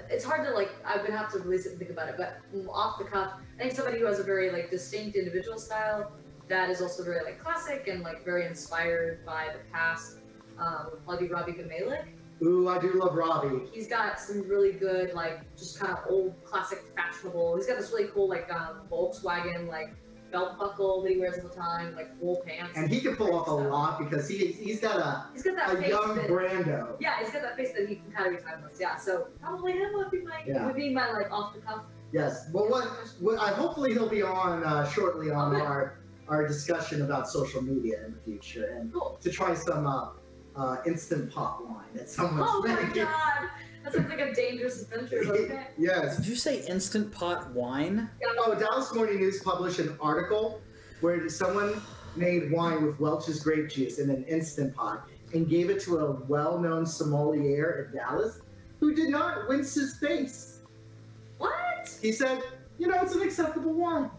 it's hard to I would have to really sit and think about it, but off the cuff, I think somebody who has a very distinct individual style that is also very classic and very inspired by the past would probably be Robbie Gamalik. Ooh, I do love Robbie. He's got some really good just kind of old classic fashionable. He's got this really cool Volkswagen belt buckle that he wears all the time, wool pants. And he can pull off a lot because he's got a young Brando. Yeah, he's got that face that he can kind of be timeless. Yeah, so probably him would be my off the cuff. Yes. Well, hopefully he'll be on shortly on our discussion about social media in the future and cool. to try some instant pot wine that someone's Oh my making. god! That sounds like a dangerous adventure, but okay. Yes. Did you say instant pot wine? Oh, Dallas Morning News published an article where someone made wine with Welch's grape juice in an instant pot and gave it to a well-known sommelier in Dallas who did not wince his face. What? He said, it's an acceptable wine.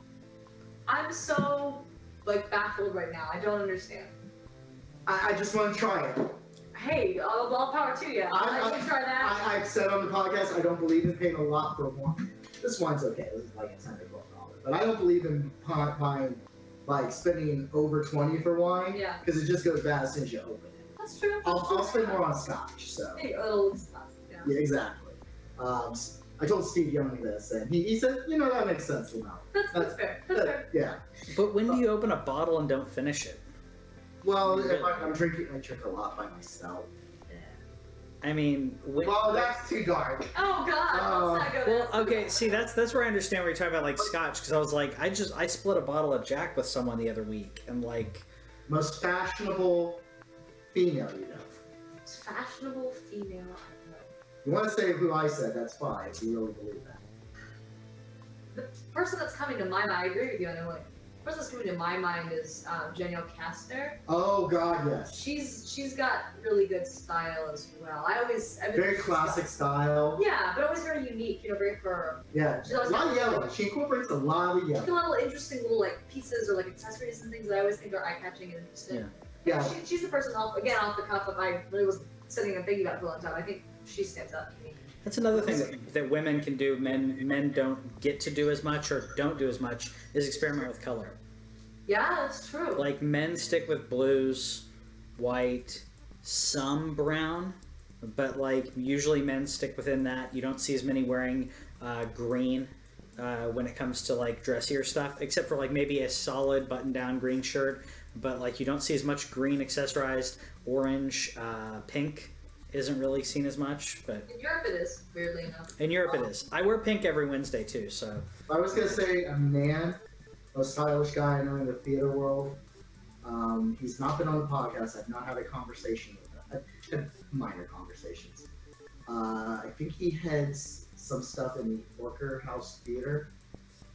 I'm so, baffled right now. I don't understand. I just want to try it. Hey, all power to you. I'll let you try that. I've said on the podcast I don't believe in paying a lot for wine. This wine's okay. This is like a $10 to $12. But I don't believe in buying, spending over 20 for wine. Yeah. Because it just goes bad as soon as you open it. That's true. I'll spend more on scotch. So. Hey, it'll stop. Yeah, exactly. I told Steve Young this, and he said, that makes sense now. That's fair. That's fair. Yeah. But when do you open a bottle and don't finish it? Well, if I'm drinking, I drink a lot by myself. I mean, Well, that's too dark. Oh god, let's not go well, there. okay. See, that's where I understand where you're talking about scotch, because I was like, I split a bottle of Jack with someone the other week, and Most fashionable female, Most fashionable female. You want to say who I said, that's fine, if you really believe that. The person that's coming to my mind, I agree with you on that one. The person that's coming to my mind is Danielle Kastner. Oh, God, yes. She's got really good style as well. Very classic style. Yeah, but always very unique, very for Yeah, She's a always lot of got- yellow. She incorporates a lot of a yellow. little interesting little pieces or accessories and things that I always think are eye-catching and interesting. Yeah. Yeah. She's the person off the cuff if I really was sitting and thinking about it for a long time. I think she stands out to me. that's another thing that women can do. Men don't get to do as much or don't do as much is experiment with color. Yeah, that's true. Men stick with blues, white, some brown, but usually men stick within that. You don't see as many wearing green when it comes to dressier stuff, except for maybe a solid button-down green shirt. But you don't see as much green accessorized. Orange, pink isn't really seen as much. But In Europe it is, weirdly enough. in Europe it is. I wear pink every Wednesday too. So I was going to say a man, a stylish guy I know in the theater world. He's not been on the podcast. I've not had a conversation with him. I've had minor conversations. I think he heads some stuff in the Orker House Theater.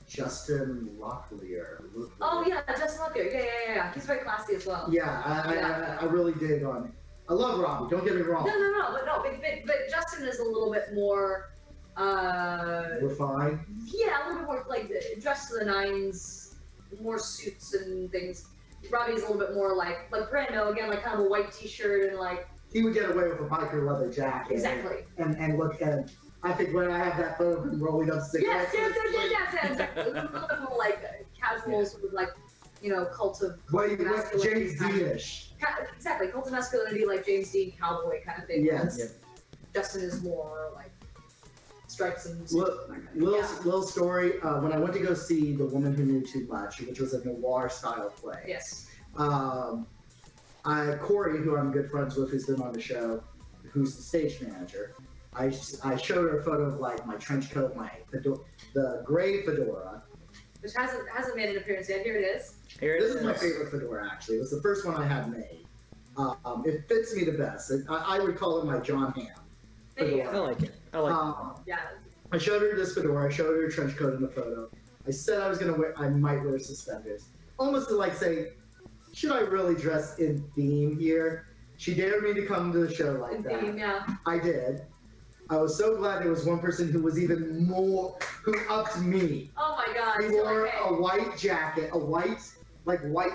Justin Locklear. Oh yeah, Justin Locklear. Yeah. He's very classy as well. Yeah, I really dig on. I love Robbie. Don't get me wrong. But Justin is a little bit more. Refined. Yeah, a little bit more dressed to the nines, more suits and things. Robbie's a little bit more like Brando again, kind of a white T-shirt and He would get away with a biker leather jacket. Exactly. And look at. I think when I have that photo of him rolling up cigarettes. Yes. Exactly. A little bit more casuals with cult of masculinity. James Dean-ish. Exactly, cult of masculinity like James Dean cowboy kind of thing. Yes. Yep. Justin is more stripes and Little story. When I went to go see The Woman Who Knew Too Much, which was a noir style play. Yes. Corey, who I'm good friends with, who's been on the show, who's the stage manager. I showed her a photo of my trench coat, the gray fedora. Which hasn't made an appearance yet. Here it is. This is my favorite fedora, actually. It was the first one I had made. It fits me the best. I would call it my John Hamm There you fedora. I like it. Yeah. I showed her this fedora. I showed her a trench coat in the photo. I said I might wear suspenders. Almost to say, should I really dress in theme here? She dared me to come to the show like that. Theme, yeah. I did. I was so glad there was one person who was even more, who upped me. Oh my god. He wore a white jacket, a white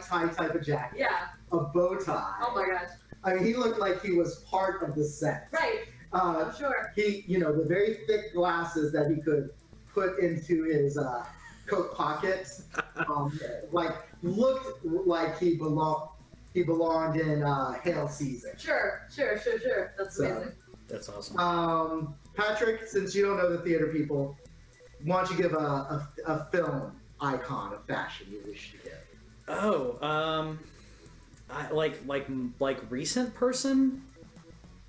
tie type of jacket. Yeah. A bow tie. Oh my gosh. I mean, he looked like he was part of the set. Right. I'm sure. He, the very thick glasses that he could put into his coat pockets, looked like he belonged in Hail Caesar. Sure. That's amazing. That's awesome. Patrick, since you don't know the theater people, why don't you give a film icon of fashion you wish to give? Oh, like recent person.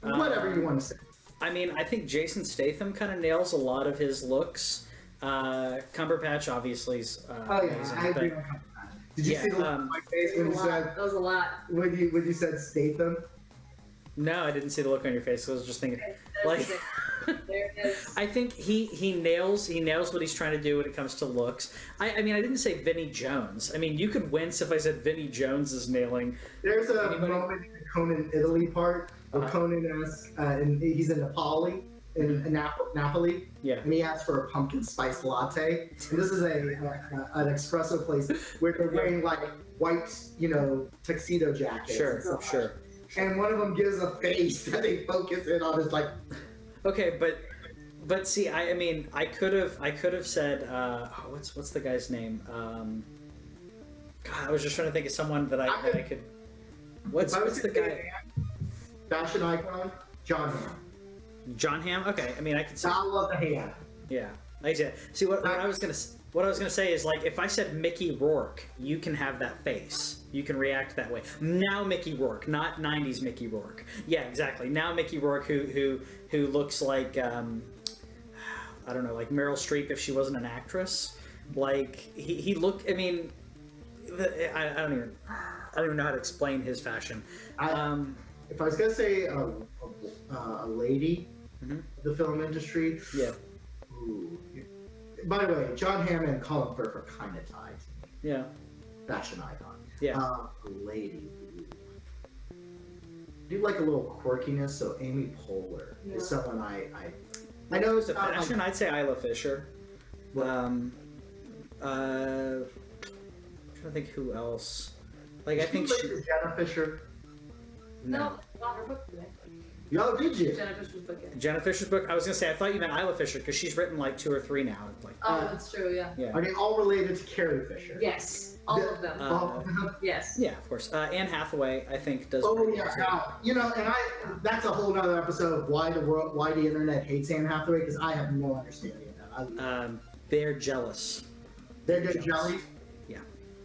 Whatever you want to say. I mean, I think Jason Statham kind of nails a lot of his looks. Cumberbatch obviously is amazing, I agree but- on Cumberbatch. Did you see the look on my face when you said That was a lot. when you said Statham? No, I didn't see the look on your face. I was just thinking, Okay, like, there it is. I think he nails what he's trying to do when it comes to looks. I mean, I didn't say Vinnie Jones. I mean, you could wince if I said Vinnie Jones is nailing. There's a Anybody? moment in the Conan Italy part where Conan asks, and he's in Napoli, in Napoli, Yeah. and he asks for a pumpkin spice latte. And this is an espresso place where they're wearing like white, tuxedo jackets. and Sure, stuff. sure. And one of them gives a face that they focus in on. It's like, Okay, but see, I mean, I could have said, what's the guy's name? God, I was just trying to think of someone that I could. What's the guy? Fashion icon, John Hamm. John Hamm. Okay, I mean, I could say. I love the ham. Yeah, like I said. See, what I was gonna say is, like, if I said Mickey Rourke, you can have that face. You can react that way. Now Mickey Rourke, not '90s Mickey Rourke. Yeah, exactly. Now Mickey Rourke, who looks like I don't know, like Meryl Streep if she wasn't an actress. Like he looked. I mean, I don't even know how to explain his fashion. If I was gonna say a lady, the film industry. Yeah. Ooh. By the way, John Hamm and Colin Firth are kind of tied. Yeah. Fashion icon. Yeah. A lady. Ooh. Do like a little quirkiness. So Amy Poehler is someone I know. The fashion, I'd say Isla Fisher. I'm trying to think who else. Like, I think she. Jenna Fisher. No, not her book today. Yo, did you? Jenna Fisher's book. Yeah. Jenna Fisher's book. I was gonna say, I thought you meant Isla Fisher because she's written like 2 or 3 now. Like, Oh, that's true. Yeah. yeah, Are they all related to Carrie Fisher? Yes, all of them. Yes. yeah, of course. Anne Hathaway, I think, does. Oh pretty yeah, well, too. and that's a whole nother episode of why the internet hates Anne Hathaway, because I have no understanding of that. They're jealous. They're good jelly. Yeah,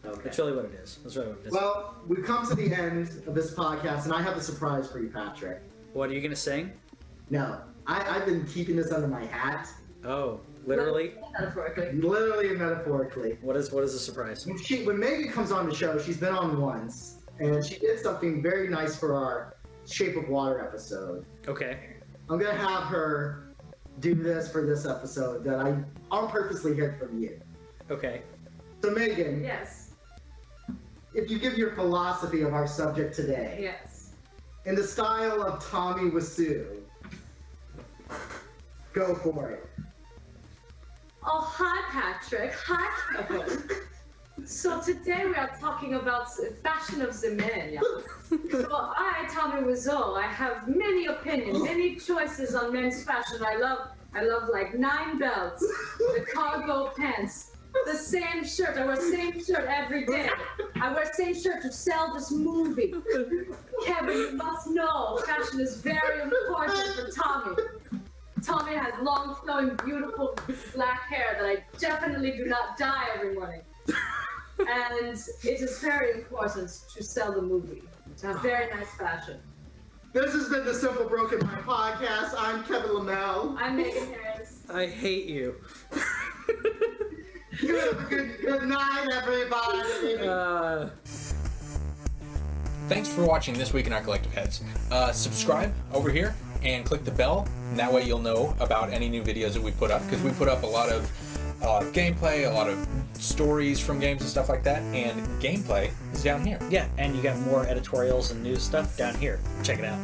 Okay. that's really what it is. That's really what it is. Well, we've come to the end of this podcast, and I have a surprise for you, Patrick. What are you gonna sing? No, I've been keeping this under my hat, Oh, literally. Metaphorically. literally and metaphorically. What is the surprise? When Megan comes on the show, she's been on once, and she did something very nice for our Shape of Water episode. Okay. I'm gonna have her do this for this episode that I on purposely hid from you. Okay. So Megan, Yes. if you give your philosophy of our subject today, Yes. in the style of Tommy Wiseau, go for it. Oh, hi, Patrick. Hi, Kevin. So today we are talking about fashion of the men. Yeah? So I, Tommy Wiseau, I have many opinions, many choices on men's fashion. I love like 9 belts, the cargo pants, the same shirt. I wear the same shirt every day. I wear the same shirt to sell this movie. Kevin, you must know, fashion is very important for Tommy. Tommy has long, flowing, beautiful black hair that I definitely do not dye every morning. And it is very important to sell the movie, to have very nice fashion. This has been the Simple Broken Mind podcast. I'm Kevin Lamel. I'm Megan Harris. I hate you. Good night, everybody. Thanks for watching This Week in Our Collective Heads. Subscribe over here and click the bell, and that way you'll know about any new videos that we put up, because we put up a lot of gameplay, a lot of stories from games and stuff like that, and gameplay is down here. Yeah, and you got more editorials and news stuff down here. Check it out.